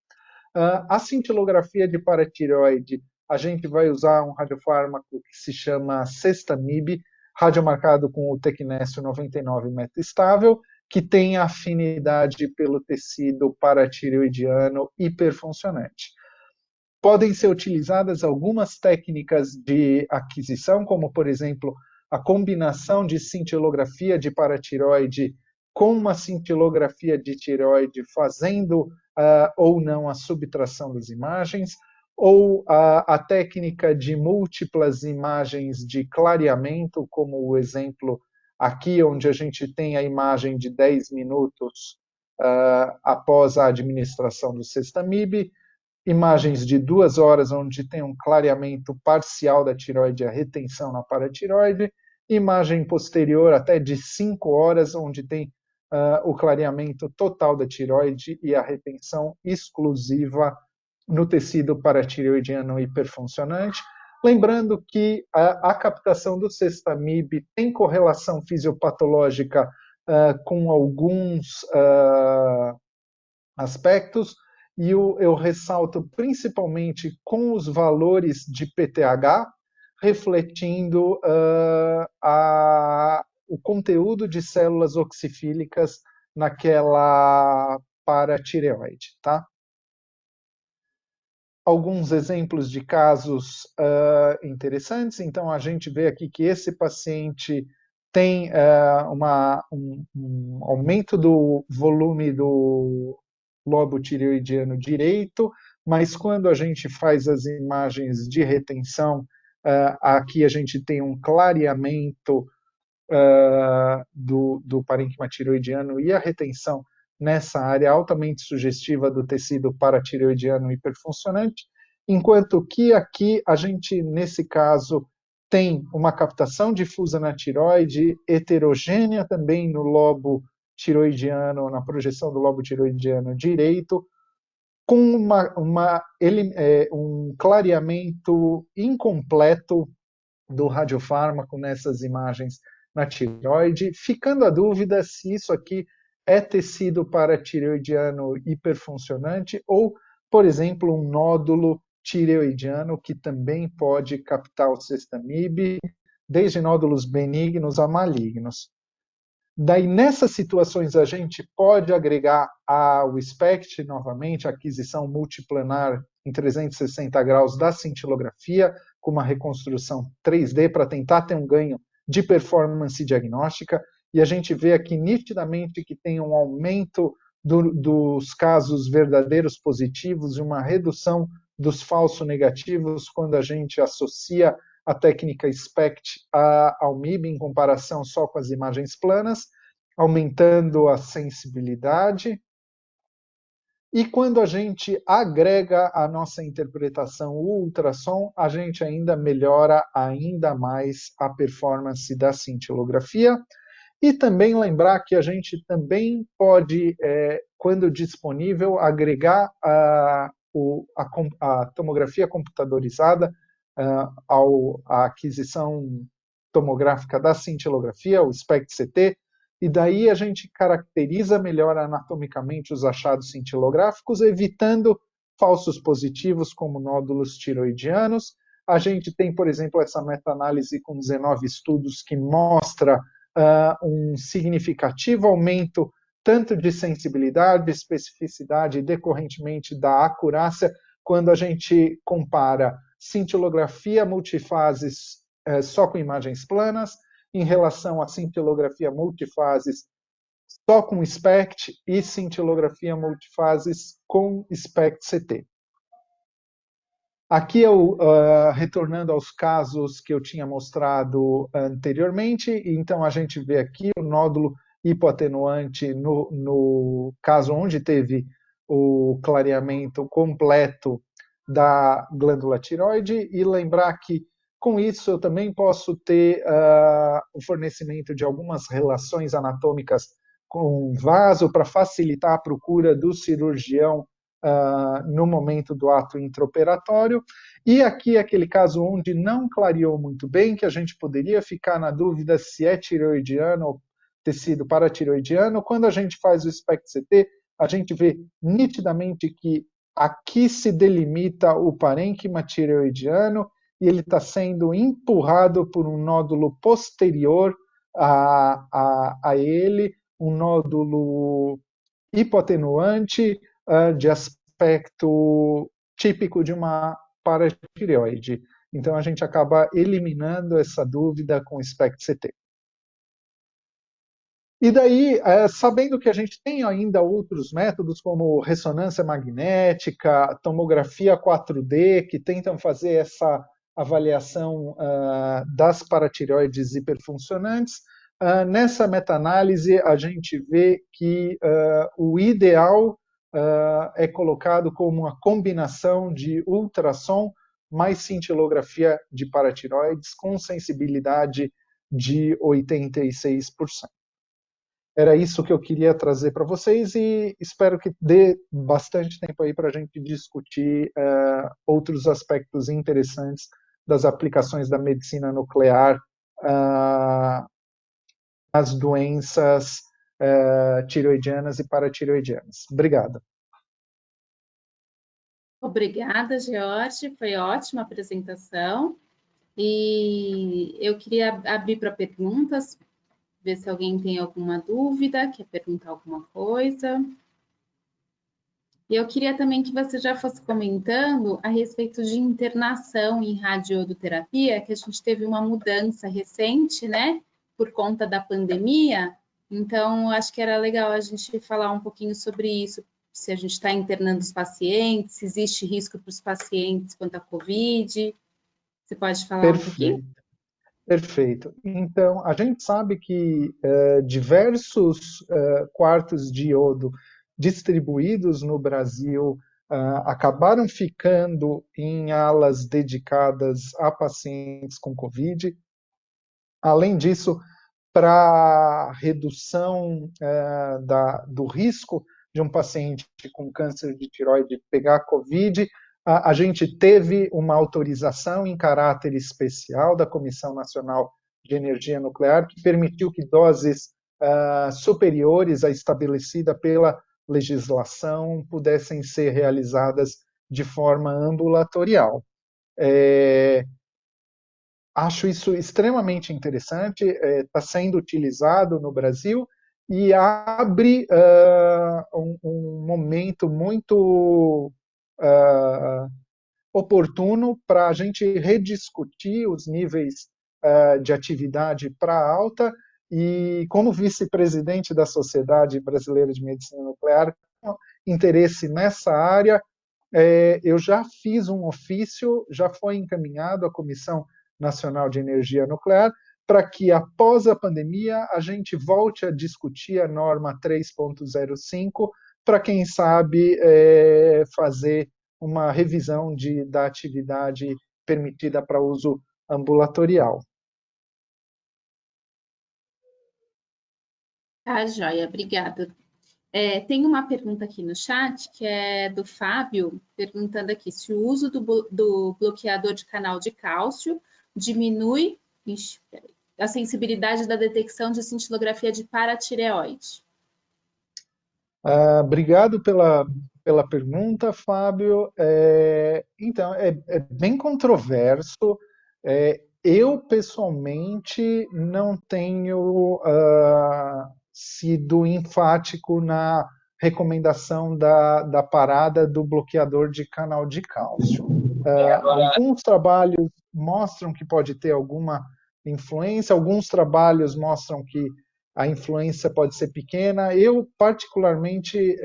A cintilografia de paratireoide, a gente vai usar um radiofármaco que se chama Cestamib, radiomarcado com o tecnésio 99 metastável, que tem afinidade pelo tecido paratireoidiano hiperfuncionante. Podem ser utilizadas algumas técnicas de aquisição, como, por exemplo, a combinação de cintilografia de paratireoide com uma cintilografia de tireoide, fazendo ou não a subtração das imagens, ou a técnica de múltiplas imagens de clareamento, como o exemplo aqui, onde a gente tem a imagem de 10 minutos após a administração do Cestamib, imagens de 2 horas, onde tem um clareamento parcial da tireoide e a retenção na paratireoide, imagem posterior até de 5 horas, onde tem o clareamento total da tireoide e a retenção exclusiva no tecido paratireoidiano hiperfuncionante. Lembrando que a captação do Cestamib tem correlação fisiopatológica com alguns aspectos, e eu ressalto principalmente com os valores de PTH, refletindo o conteúdo de células oxifílicas naquela paratireoide, tá? Alguns exemplos de casos interessantes. Então, a gente vê aqui que esse paciente tem um aumento do volume do lobo tireoidiano direito, mas quando a gente faz as imagens de retenção, aqui a gente tem um clareamento do parênquima tireoidiano e a retenção nessa área altamente sugestiva do tecido paratireoidiano hiperfuncionante, enquanto que aqui a gente, nesse caso, tem uma captação difusa na tireoide, heterogênea também no lobo tireoidiano, na projeção do lobo tireoidiano direito, com um clareamento incompleto do radiofármaco nessas imagens na tireoide, ficando a dúvida se isso aqui é tecido paratireoidiano hiperfuncionante ou, por exemplo, um nódulo tireoidiano que também pode captar o Cestamib, desde nódulos benignos a malignos. Daí, nessas situações, a gente pode agregar ao SPECT, novamente, a aquisição multiplanar em 360 graus da cintilografia, com uma reconstrução 3D, para tentar ter um ganho de performance diagnóstica, e a gente vê aqui nitidamente que tem um aumento dos casos verdadeiros positivos e uma redução dos falsos negativos quando a gente associa a técnica SPECT ao MIB em comparação só com as imagens planas, aumentando a sensibilidade. E quando a gente agrega a nossa interpretação o ultrassom, a gente ainda melhora ainda mais a performance da cintilografia. E também lembrar que a gente também pode, quando disponível, agregar a tomografia computadorizada à aquisição tomográfica da cintilografia, o SPECT-CT, e daí a gente caracteriza melhor anatomicamente os achados cintilográficos, evitando falsos positivos como nódulos tiroidianos. A gente tem, por exemplo, essa meta-análise com 19 estudos que mostra um significativo aumento tanto de sensibilidade, especificidade e decorrentemente da acurácia, quando a gente compara cintilografia multifases só com imagens planas, em relação à cintilografia multifases só com SPECT e cintilografia multifases com SPECT-CT. Aqui eu, retornando aos casos que eu tinha mostrado anteriormente, então a gente vê aqui o nódulo hipoatenuante no caso onde teve o clareamento completo da glândula tiroide, e lembrar que com isso eu também posso ter o fornecimento de algumas relações anatômicas com vaso para facilitar a procura do cirurgião no momento do ato intraoperatório. E aqui aquele caso onde não clareou muito bem, que a gente poderia ficar na dúvida se é tireoidiano ou tecido paratireoidiano. Quando a gente faz o SPECT-CT, a gente vê nitidamente que aqui se delimita o parênquima tireoidiano e ele está sendo empurrado por um nódulo posterior a ele, um nódulo hipoatenuante de aspecto típico de uma paratireoide. Então, a gente acaba eliminando essa dúvida com o SPECT-CT. E daí, sabendo que a gente tem ainda outros métodos, como ressonância magnética, tomografia 4D, que tentam fazer essa avaliação das paratireoides hiperfuncionantes, nessa meta-análise a gente vê que o ideal é colocado como uma combinação de ultrassom mais cintilografia de paratireoides com sensibilidade de 86%. Era isso que eu queria trazer para vocês e espero que dê bastante tempo aí para a gente discutir outros aspectos interessantes das aplicações da medicina nuclear nas doenças tireoidianas e paratireoidianas. Obrigado. Obrigada, George. Foi ótima a apresentação. E eu queria abrir para perguntas, ver se alguém tem alguma dúvida, quer perguntar alguma coisa. E eu queria também que você já fosse comentando a respeito de internação em radioterapia, que a gente teve uma mudança recente, né, por conta da pandemia. Então, acho que era legal a gente falar um pouquinho sobre isso, se a gente está internando os pacientes, se existe risco para os pacientes quanto à Covid. Você pode falar um pouquinho? Perfeito. Então, a gente sabe que diversos quartos de iodo distribuídos no Brasil acabaram ficando em alas dedicadas a pacientes com Covid. Além disso, para redução do risco de um paciente com câncer de tireoide pegar Covid, a gente teve uma autorização em caráter especial da Comissão Nacional de Energia Nuclear, que permitiu que doses superiores à estabelecida pela legislação pudessem ser realizadas de forma ambulatorial. Acho isso extremamente interessante, está sendo utilizado no Brasil e abre um momento muito oportuno para a gente rediscutir os níveis de atividade para alta, e como vice-presidente da Sociedade Brasileira de Medicina Nuclear, com interesse nessa área, eu já fiz um ofício, já foi encaminhado à Comissão Nacional de Energia Nuclear, para que após a pandemia a gente volte a discutir a norma 3.05, para quem sabe fazer uma revisão da atividade permitida para uso ambulatorial. Tá, joia, obrigada. Tem uma pergunta aqui no chat, que é do Fábio, perguntando aqui se o uso do bloqueador de canal de cálcio diminui... Ixi, peraí. a sensibilidade da detecção de cintilografia de paratireoide? Obrigado pela pergunta, Fábio. Então, é bem controverso. Eu, pessoalmente, não tenho sido enfático na recomendação da parada do bloqueador de canal de cálcio. Alguns trabalhos mostram que pode ter alguma influência, alguns trabalhos mostram que a influência pode ser pequena. Eu, particularmente,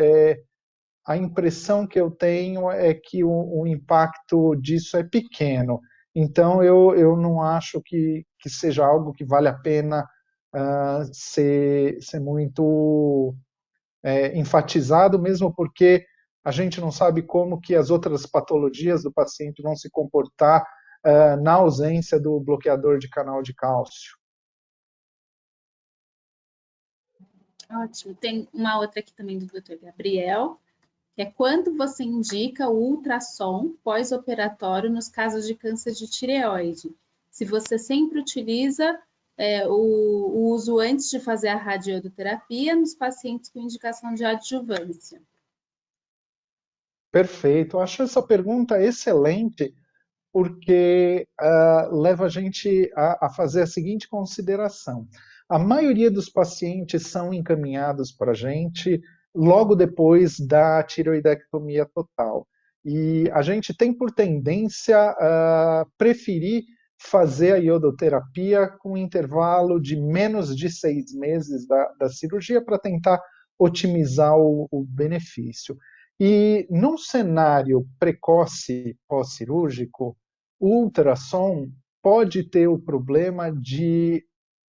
a impressão que eu tenho é que o impacto disso é pequeno. Então, eu não acho que seja algo que vale a pena ser muito enfatizado, mesmo porque a gente não sabe como que as outras patologias do paciente vão se comportar na ausência do bloqueador de canal de cálcio. Ótimo. Tem uma outra aqui também do Dr. Gabriel, que é quando você indica o ultrassom pós-operatório nos casos de câncer de tireoide? Se você sempre utiliza o uso antes de fazer a radioterapia nos pacientes com indicação de adjuvância. Perfeito. Eu acho essa pergunta excelente, porque leva a gente a fazer a seguinte consideração. A maioria dos pacientes são encaminhados para a gente logo depois da tireoidectomia total. E a gente tem por tendência a preferir fazer a iodoterapia com um intervalo de menos de 6 meses da cirurgia para tentar otimizar o benefício. E num cenário precoce pós-cirúrgico, o ultrassom pode ter o problema de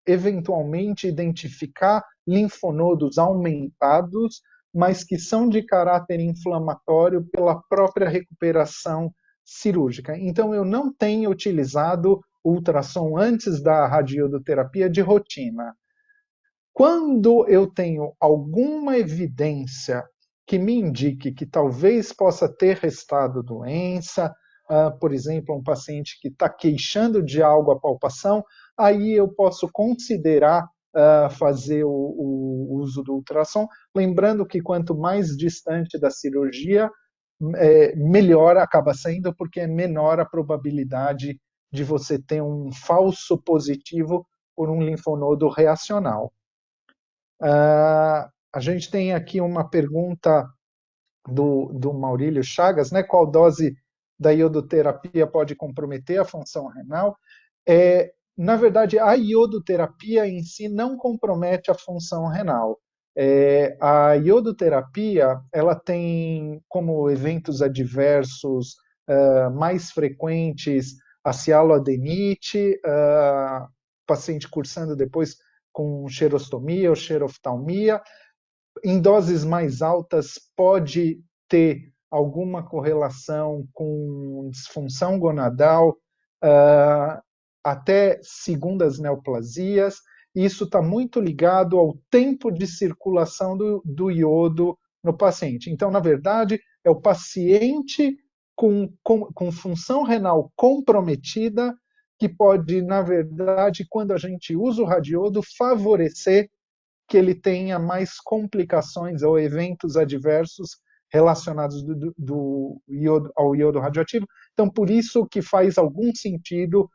eventualmente identificar linfonodos aumentados, mas que são de caráter inflamatório pela própria recuperação cirúrgica. Então, eu não tenho utilizado ultrassom antes da radioterapia de rotina. Quando eu tenho alguma evidência que me indique que talvez possa ter restado doença, por exemplo, um paciente que está queixando de algo à palpação, aí eu posso considerar fazer o uso do ultrassom, lembrando que quanto mais distante da cirurgia, melhor acaba sendo, porque é menor a probabilidade de você ter um falso positivo por um linfonodo reacional. A gente tem aqui uma pergunta do Maurílio Chagas, né? Qual dose da iodoterapia pode comprometer a função renal? Na verdade, a iodoterapia em si não compromete a função renal. A iodoterapia, ela tem como eventos adversos mais frequentes a cialoadenite, paciente cursando depois com xerostomia ou xeroftalmia. Em doses mais altas pode ter alguma correlação com disfunção gonadal, até segundas neoplasias. Isso está muito ligado ao tempo de circulação do iodo no paciente. Então, na verdade, é o paciente com função renal comprometida que pode, na verdade, quando a gente usa o radiodo, favorecer que ele tenha mais complicações ou eventos adversos relacionados ao iodo radioativo. Então, por isso que faz algum sentido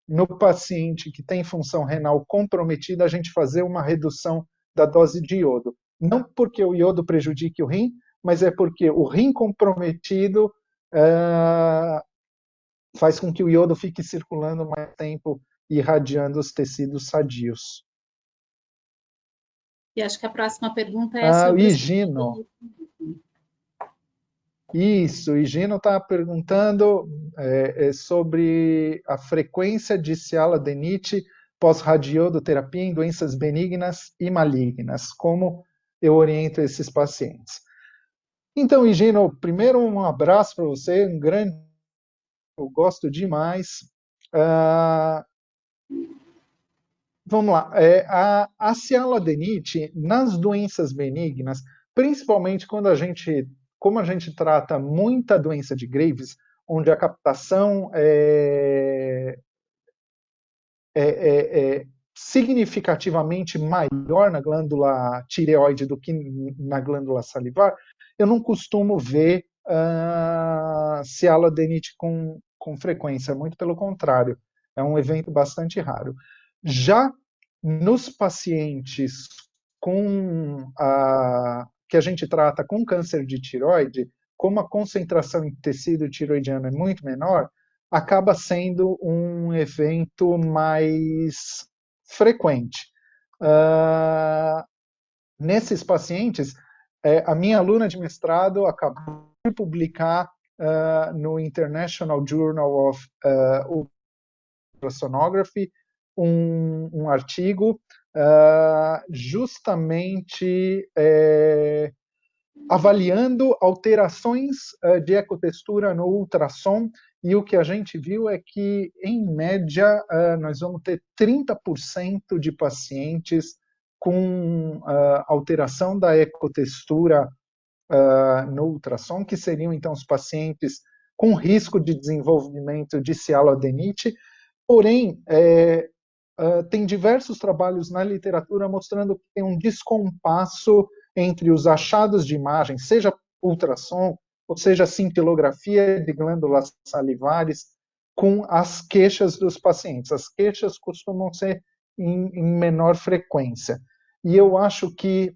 no paciente que tem função renal comprometida a gente fazer uma redução da dose de iodo. Não porque o iodo prejudique o rim, mas é porque o rim comprometido faz com que o iodo fique circulando mais tempo e irradiando os tecidos sadios. E acho que a próxima pergunta é sobre... O Higino. Isso, o Higino está perguntando sobre a frequência de cialadenite pós-radioterapia em doenças benignas e malignas. Como eu oriento esses pacientes? Então, Higino, primeiro um abraço para você, eu gosto demais. Vamos lá. A cialadenite, nas doenças benignas, principalmente como a gente trata muita doença de Graves, onde a captação significativamente maior na glândula tireoide do que na glândula salivar, eu não costumo ver cialodenite com frequência, muito pelo contrário, é um evento bastante raro. Já nos pacientes que a gente trata com câncer de tireoide, como a concentração em tecido tireoidiano é muito menor, acaba sendo um evento mais frequente. Nesses pacientes, a minha aluna de mestrado acabou de publicar no International Journal of Ultrasonography um artigo justamente avaliando alterações de ecotextura no ultrassom, e o que a gente viu é que, em média, nós vamos ter 30% de pacientes com alteração da ecotextura no ultrassom, que seriam, então, os pacientes com risco de desenvolvimento de cialodenite. Porém, tem diversos trabalhos na literatura mostrando que tem um descompasso entre os achados de imagem, seja ultrassom, ou seja cintilografia de glândulas salivares, com as queixas dos pacientes. As queixas costumam ser em menor frequência. E eu acho que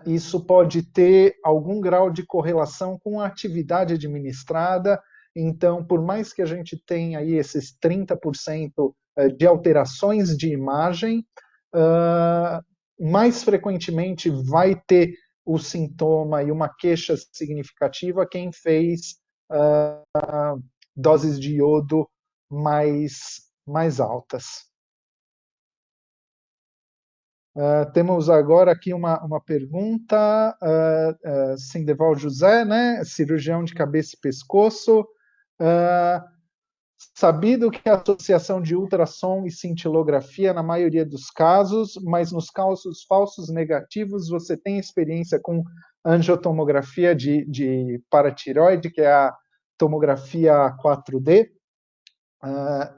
isso pode ter algum grau de correlação com a atividade administrada. Então, por mais que a gente tenha aí esses 30% de alterações de imagem, mais frequentemente vai ter o sintoma e uma queixa significativa quem fez doses de iodo mais altas. Temos agora aqui uma pergunta, Sindeval José, né? Cirurgião de cabeça e pescoço. Sabido que a associação de ultrassom e cintilografia na maioria dos casos, mas nos casos falsos negativos, você tem experiência com angiotomografia de paratireoide, que é a tomografia 4D?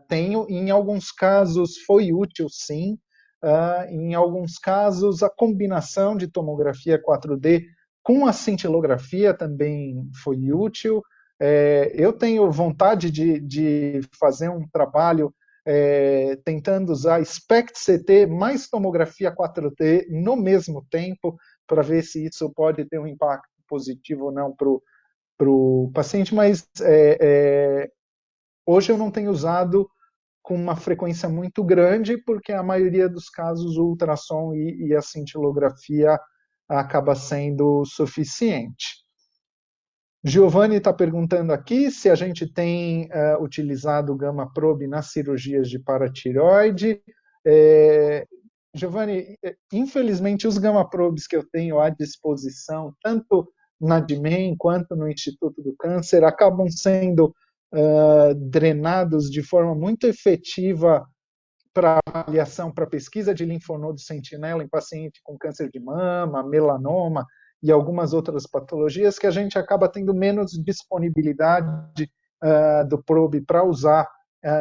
Tenho, em alguns casos foi útil, sim. Em alguns casos, a combinação de tomografia 4D com a cintilografia também foi útil. Eu tenho vontade de fazer um trabalho tentando usar SPECT-CT mais tomografia 4D no mesmo tempo, para ver se isso pode ter um impacto positivo ou não para o paciente, mas hoje eu não tenho usado com uma frequência muito grande, porque a maioria dos casos o ultrassom e a cintilografia acaba sendo suficiente. Giovanni está perguntando aqui se a gente tem utilizado o Gamma Probe nas cirurgias de paratireoide. Giovanni, infelizmente os Gamma Probes que eu tenho à disposição, tanto na DIMEM quanto no Instituto do Câncer, acabam sendo drenados de forma muito efetiva para avaliação, para pesquisa de linfonodo sentinela em paciente com câncer de mama, melanoma e algumas outras patologias, que a gente acaba tendo menos disponibilidade do probe para usar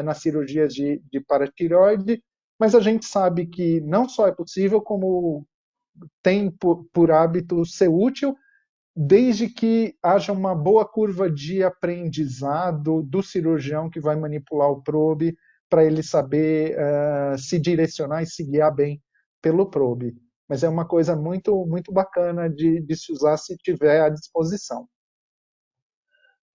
nas cirurgias de paratireoide, mas a gente sabe que não só é possível, como tem por hábito ser útil, desde que haja uma boa curva de aprendizado do cirurgião que vai manipular o probe, para ele saber se direcionar e se guiar bem pelo probe. Mas é uma coisa muito, muito bacana de se usar se tiver à disposição.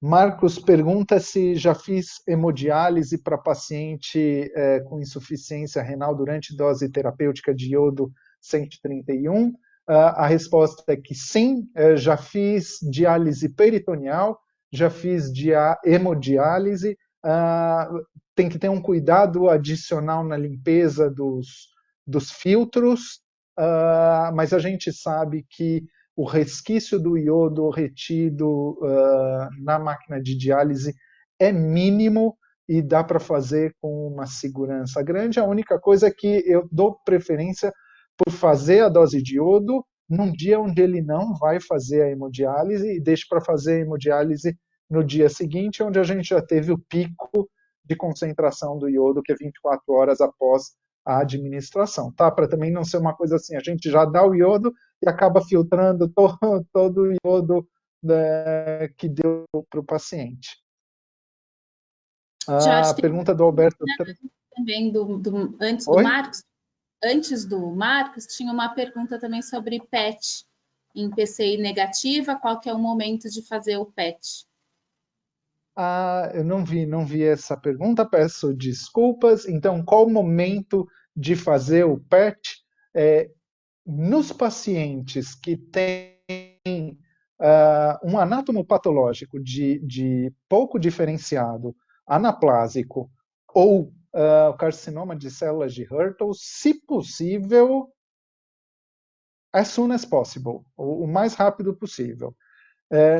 Marcos pergunta se já fiz hemodiálise para paciente com insuficiência renal durante dose terapêutica de iodo 131. A resposta é que sim, já fiz diálise peritoneal, já fiz hemodiálise. Tem que ter um cuidado adicional na limpeza dos filtros, mas a gente sabe que o resquício do iodo retido na máquina de diálise é mínimo e dá para fazer com uma segurança grande. A única coisa é que eu dou preferência por fazer a dose de iodo num dia onde ele não vai fazer a hemodiálise e deixo para fazer a hemodiálise no dia seguinte, onde a gente já teve o pico de concentração do iodo, que é 24 horas após a administração, tá? Para também não ser uma coisa assim, a gente já dá o iodo e acaba filtrando todo o iodo, né, que deu para o paciente. Jorge, A tem pergunta do Alberto também antes do Oi? Marcos. Antes do Marcos, tinha uma pergunta também sobre PET em PCI negativa. Qual que é o momento de fazer o PET? Eu não vi essa pergunta, peço desculpas. Então, qual o momento de fazer o PET? Nos pacientes que têm um anátomo patológico de pouco diferenciado, anaplásico, ou carcinoma de células de Hürtel, se possível, as soon as possible, o mais rápido possível.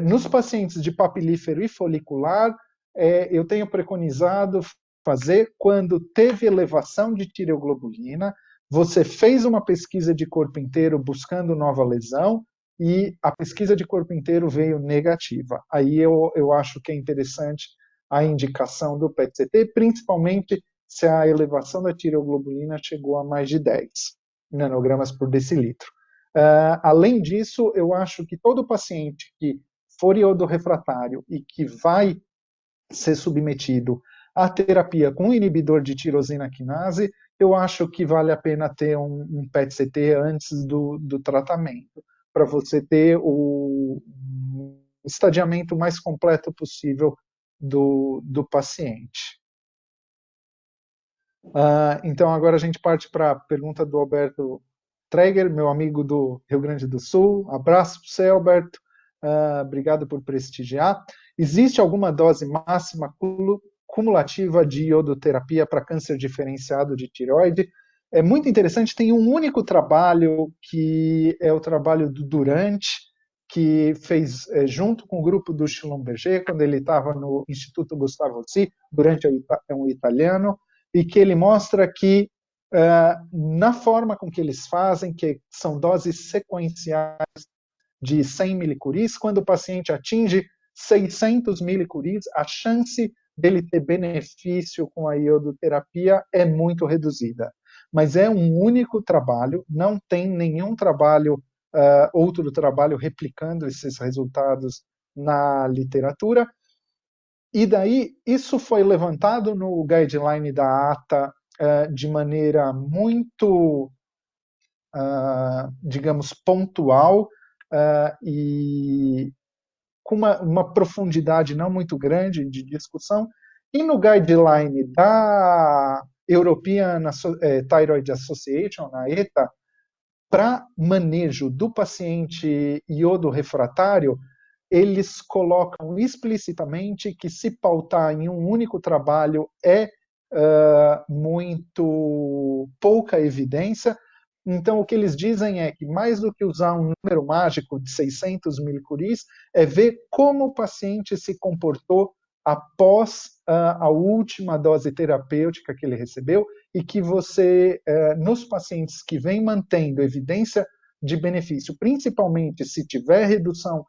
Nos pacientes de papilífero e folicular, eu tenho preconizado fazer quando teve elevação de tireoglobulina, você fez uma pesquisa de corpo inteiro buscando nova lesão e a pesquisa de corpo inteiro veio negativa. Aí eu acho que é interessante a indicação do PET-CT, principalmente se a elevação da tireoglobulina chegou a mais de 10 nanogramas por decilitro. Além disso, eu acho que todo paciente que for iodo-refratário e que vai ser submetido à terapia com inibidor de tirosina quinase, eu acho que vale a pena ter um PET-CT antes do tratamento, para você ter o estadiamento mais completo possível do paciente. Então, agora a gente parte para a pergunta do Alberto Traeger, meu amigo do Rio Grande do Sul. Abraço para você, Alberto. Obrigado por prestigiar. Existe alguma dose máxima cumulativa de iodoterapia para câncer diferenciado de tireoide? É muito interessante, tem um único trabalho, que é o trabalho do Durante, que fez junto com o grupo do Schlumberger, quando ele estava no Instituto Gustavo Roussy. Durante é um italiano, e que ele mostra que na forma com que eles fazem, que são doses sequenciais de 100 milicuris, quando o paciente atinge 600 milicuris, a chance dele ter benefício com a iodoterapia é muito reduzida. Mas é um único trabalho, não tem nenhum trabalho, outro trabalho replicando esses resultados na literatura. E daí, isso foi levantado no guideline da ATA de maneira muito, digamos, pontual e com uma profundidade não muito grande de discussão. E no guideline da European Thyroid Association, a ETA, para manejo do paciente iodo-refratário, eles colocam explicitamente que se pautar em um único trabalho é muito pouca evidência. Então, o que eles dizem é que, mais do que usar um número mágico de 600 milicuris, é ver como o paciente se comportou após a última dose terapêutica que ele recebeu, e que você, nos pacientes que vem mantendo evidência de benefício, principalmente se tiver redução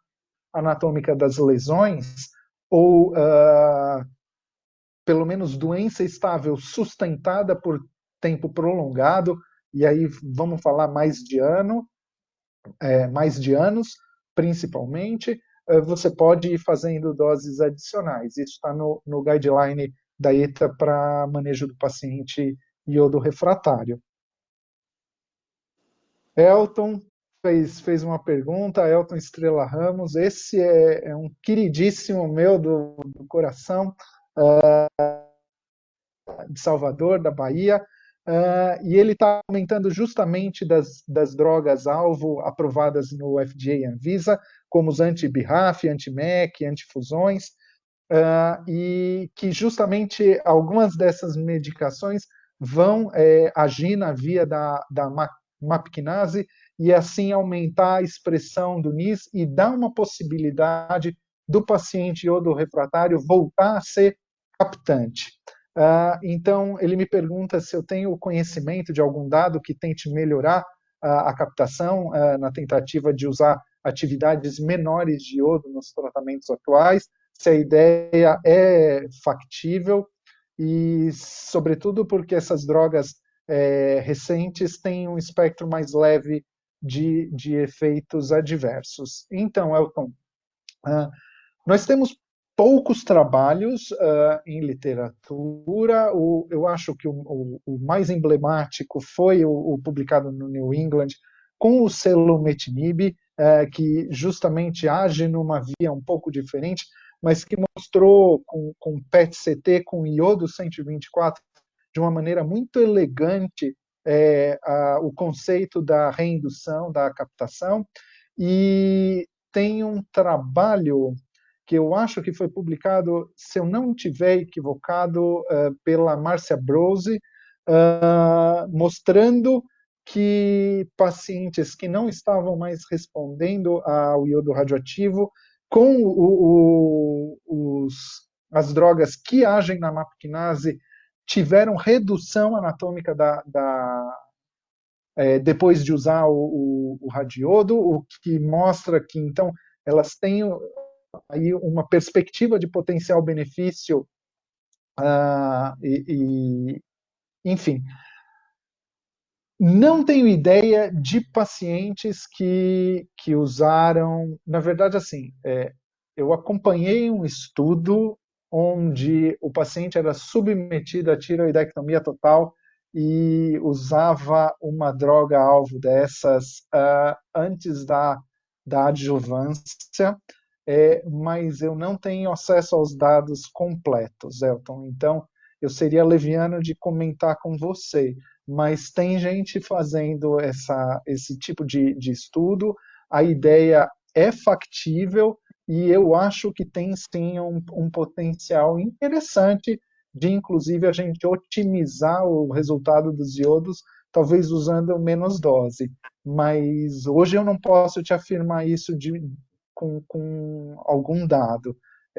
anatômica das lesões, ou pelo menos doença estável sustentada por tempo prolongado, e aí vamos falar mais de anos, principalmente, você pode ir fazendo doses adicionais. Isso está no guideline da ETA para manejo do paciente iodo-refratário. Elton fez uma pergunta, Elton Estrela Ramos, esse é um queridíssimo meu do coração, de Salvador, da Bahia, e ele está comentando justamente das drogas-alvo aprovadas no FDA e Anvisa, como os anti-BRAF, anti-MEC, antifusões, e que justamente algumas dessas medicações vão agir na via da MAP-kinase e assim aumentar a expressão do NIS e dar uma possibilidade do paciente iodo-refratário voltar a ser captante. Então, ele me pergunta se eu tenho conhecimento de algum dado que tente melhorar a captação na tentativa de usar atividades menores de iodo nos tratamentos atuais, se a ideia é factível e, sobretudo, porque essas drogas recentes têm um espectro mais leve de efeitos adversos. Então, Elton, nós temos poucos trabalhos em literatura. Eu acho que o mais emblemático foi o publicado no New England com o selo Metnib, que justamente age numa via um pouco diferente, mas que mostrou com PET-CT, com iodo 124, de uma maneira muito elegante o conceito da reindução, da captação. E tem um trabalho que eu acho que foi publicado, se eu não estiver equivocado, pela Márcia Brose, mostrando que pacientes que não estavam mais respondendo ao iodo radioativo com as drogas que agem na MAP-kinase tiveram redução anatômica depois de usar o radiodo, o que mostra que, então, elas têm aí uma perspectiva de potencial benefício, enfim. Não tenho ideia de pacientes que usaram, na verdade, assim, eu acompanhei um estudo onde o paciente era submetido a tireoidectomia total e usava uma droga-alvo dessas antes da adjuvância, mas eu não tenho acesso aos dados completos, Elton. Então, eu seria leviano de comentar com você, mas tem gente fazendo esse tipo de estudo, a ideia é factível e eu acho que tem sim um potencial interessante de, inclusive, a gente otimizar o resultado dos iodos, talvez usando menos dose. Mas hoje eu não posso te afirmar isso com algum dado,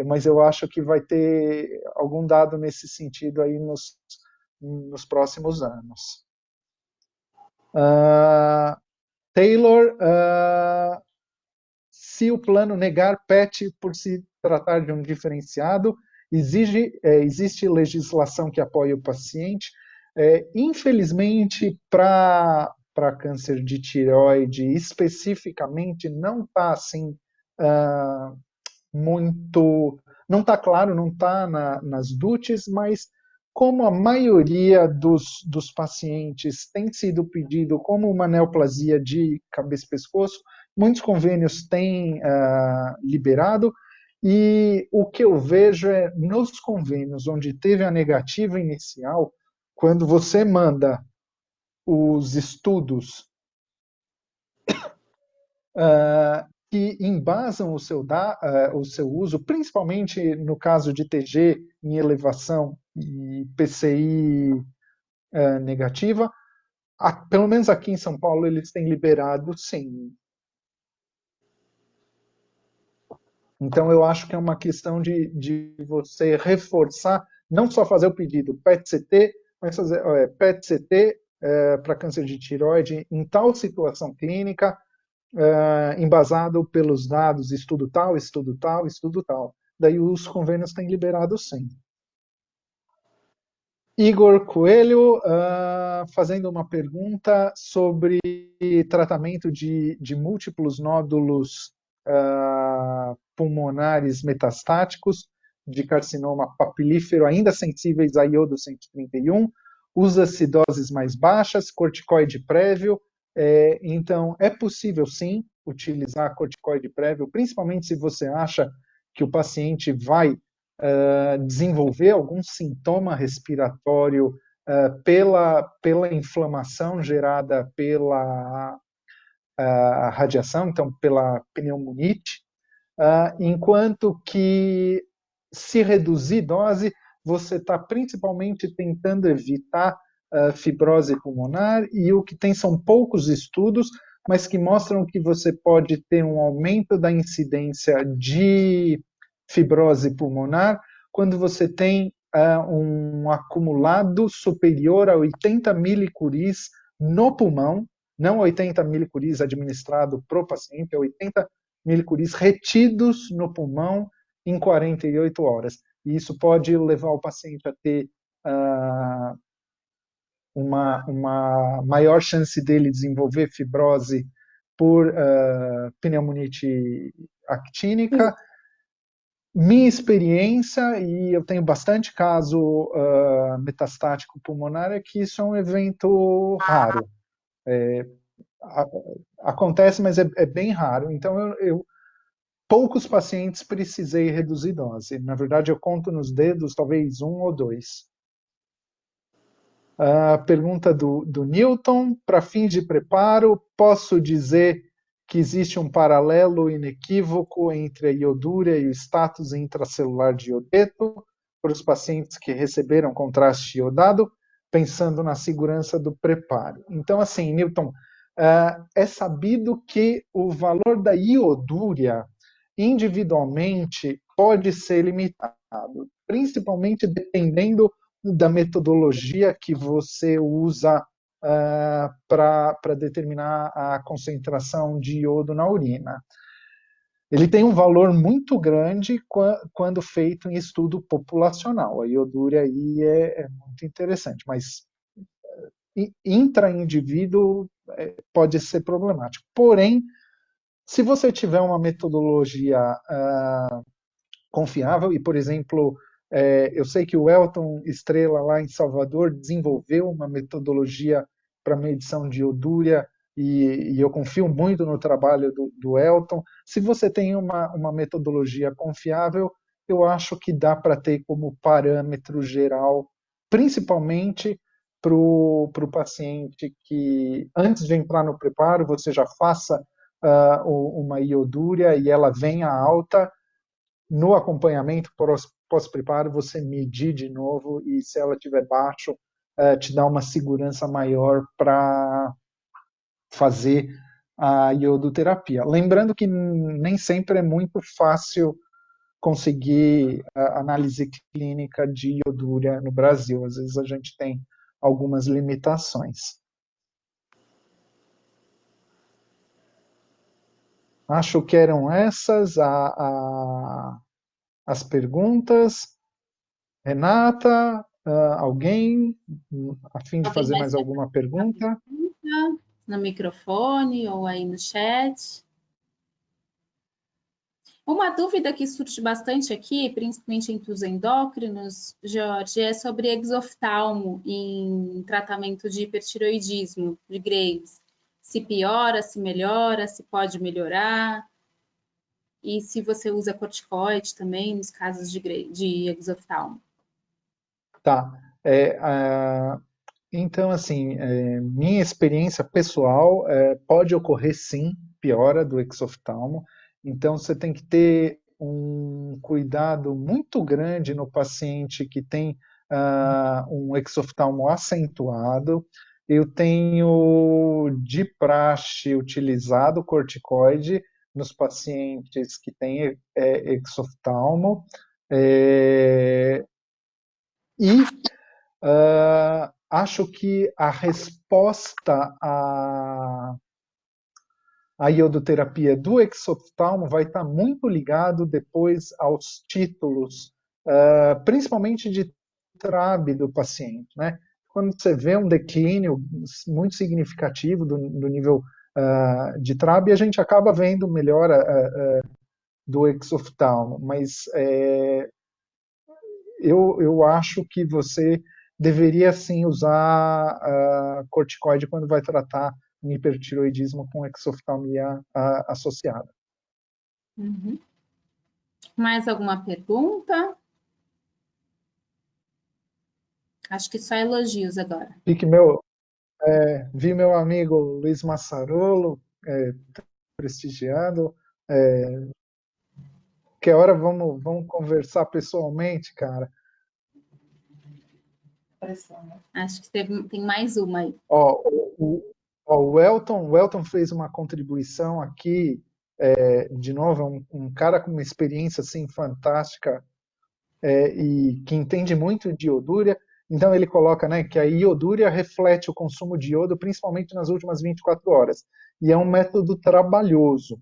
mas eu acho que vai ter algum dado nesse sentido aí nos próximos anos. Taylor, se o plano negar PET por se tratar de um diferenciado, existe legislação que apoia o paciente. Infelizmente, para câncer de tireoide, especificamente, não está assim muito, não está claro, não está nas DUTs, mas como a maioria dos pacientes tem sido pedido como uma neoplasia de cabeça e pescoço, muitos convênios têm liberado, e o que eu vejo é nos convênios onde teve a negativa inicial, quando você manda os estudos que embasam o seu uso, principalmente no caso de TG em elevação e PCI negativa, pelo menos aqui em São Paulo eles têm liberado, sim. Então eu acho que é uma questão de você reforçar, não só fazer o pedido PET-CT, mas fazer PET-CT para câncer de tireoide em tal situação clínica, embasado pelos dados, estudo tal, estudo tal, estudo tal. Daí os convênios têm liberado sim. Igor Coelho, fazendo uma pergunta sobre tratamento de múltiplos nódulos pulmonares metastáticos de carcinoma papilífero ainda sensíveis a iodo 131, usa-se doses mais baixas, corticoide prévio. Então, é possível sim utilizar corticoide prévio, principalmente se você acha que o paciente vai desenvolver algum sintoma respiratório pela inflamação gerada pela radiação, então pela pneumonite, enquanto que se reduzir dose, você está principalmente tentando evitar fibrose pulmonar, e o que tem são poucos estudos, mas que mostram que você pode ter um aumento da incidência de fibrose pulmonar quando você tem um acumulado superior a 80 milicuris no pulmão, não 80 milicuris administrado para o paciente, é 80 milicuris retidos no pulmão em 48 horas. E isso pode levar o paciente a ter uma maior chance dele desenvolver fibrose por pneumonite actínica. Minha experiência, e eu tenho bastante caso metastático pulmonar, é que isso é um evento raro. Acontece, mas é bem raro. Então, poucos pacientes precisei reduzir dose. Na verdade, eu conto nos dedos, talvez um ou dois. A pergunta do Newton: para fins de preparo, posso dizer que existe um paralelo inequívoco entre a iodúria e o status intracelular de iodeto para os pacientes que receberam contraste iodado, pensando na segurança do preparo. Então, assim, Newton, é sabido que o valor da iodúria individualmente pode ser limitado, principalmente dependendo da metodologia que você usa para determinar a concentração de iodo na urina. Ele tem um valor muito grande quando feito em estudo populacional. A iodúria aí é muito interessante, mas intra-indivíduo pode ser problemático. Porém, se você tiver uma metodologia confiável, e, por exemplo, eu sei que o Elton Estrela, lá em Salvador, desenvolveu uma metodologia para medição de iodúria, e eu confio muito no trabalho do Elton. Se você tem uma metodologia confiável, eu acho que dá para ter como parâmetro geral, principalmente para o paciente que, antes de entrar no preparo, você já faça uma iodúria e ela venha alta. No acompanhamento pós-preparo, você medir de novo, e se ela estiver baixo, te dá uma segurança maior para fazer a iodoterapia. Lembrando que nem sempre é muito fácil conseguir a análise clínica de iodúria no Brasil. Às vezes a gente tem algumas limitações. Acho que eram essas as perguntas. Renata, alguém a fim de fazer mais alguma pergunta? No microfone ou aí no chat. Uma dúvida que surge bastante aqui, principalmente entre os endócrinos, Jorge, é sobre exoftalmo em tratamento de hipertiroidismo, de Graves. Se piora, se melhora, se pode melhorar, e se você usa corticoide também nos casos de exoftalmo. Tá. Então, assim, minha experiência pessoal pode ocorrer sim, piora do exoftalmo. Então, você tem que ter um cuidado muito grande no paciente que tem um exoftalmo acentuado. Eu tenho de praxe utilizado corticoide nos pacientes que têm exoftalmo. Acho que a resposta à iodoterapia do exoftalmo vai estar muito ligado depois aos títulos, principalmente de TRAB do paciente, né? Quando você vê um declínio muito significativo do nível de TRAB, a gente acaba vendo melhora do exoftalmo, mas eu acho que você deveria sim usar corticoide quando vai tratar um hipertiroidismo com exoftalmia associada. Uhum. Mais alguma pergunta? Acho que só elogios agora. Vi meu amigo Luiz Massarolo prestigiando. Que hora vamos conversar pessoalmente, cara? Acho que tem mais uma aí. O Elton fez uma contribuição aqui, de novo, é um cara com uma experiência assim, fantástica e que entende muito de iodúria. Então ele coloca, né, que a iodúria reflete o consumo de iodo, principalmente nas últimas 24 horas. E é um método trabalhoso,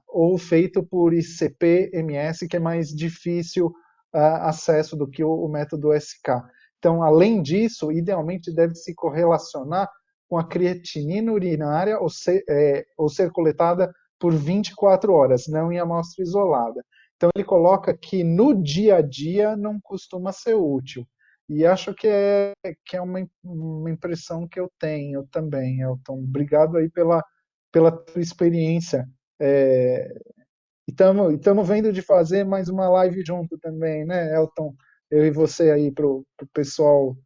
ou feito por ICP-MS, que é mais difícil acesso do que o método SK. Então, além disso, idealmente deve se correlacionar com a creatinina urinária ou ser coletada por 24 horas, não em amostra isolada. Então, ele coloca que no dia a dia não costuma ser útil. E acho que é uma impressão que eu tenho também, Elton. Obrigado aí pela tua experiência. E estamos vendo de fazer mais uma live junto também, né, Elton? Eu e você aí para o pessoal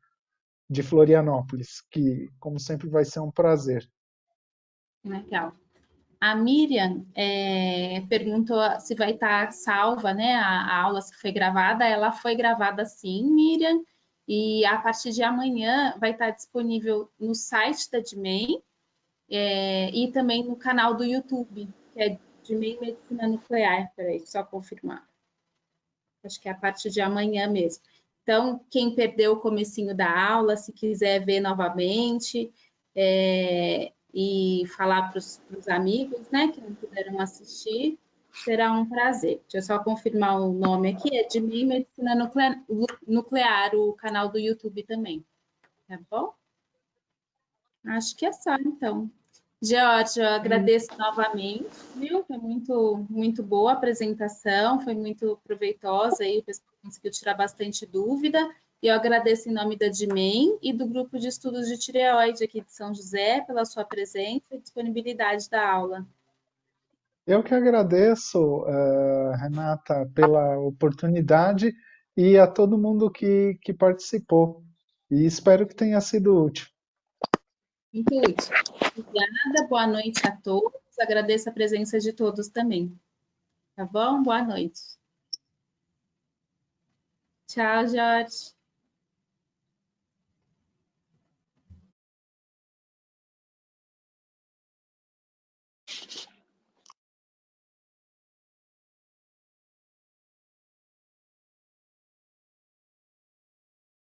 de Florianópolis, que, como sempre, vai ser um prazer. Legal. A Miriam perguntou se vai estar salva, né? A aula se foi gravada. Ela foi gravada sim, Miriam. E a partir de amanhã vai estar disponível no site da DIMEI e também no canal do YouTube, que é DIMEI Medicina Nuclear. Peraí, só confirmar. Acho que é a partir de amanhã mesmo. Então, quem perdeu o comecinho da aula, se quiser ver novamente e falar para os amigos, né, que não puderam assistir, será um prazer. Deixa eu só confirmar o nome aqui, é de mim, Medicina Nuclear, o canal do YouTube também. Tá bom? Acho que é só, então. George, eu agradeço novamente, viu? Foi muito, muito boa a apresentação, foi muito proveitosa aí, o pessoal conseguiu tirar bastante dúvida. E eu agradeço em nome da DIMEM e do Grupo de Estudos de Tireoide aqui de São José pela sua presença e disponibilidade da aula. Eu que agradeço, Renata, pela oportunidade e a todo mundo que participou. E espero que tenha sido útil. Muito útil. Obrigada, boa noite a todos. Agradeço a presença de todos também. Tá bom? Boa noite. Tchau, Jorge.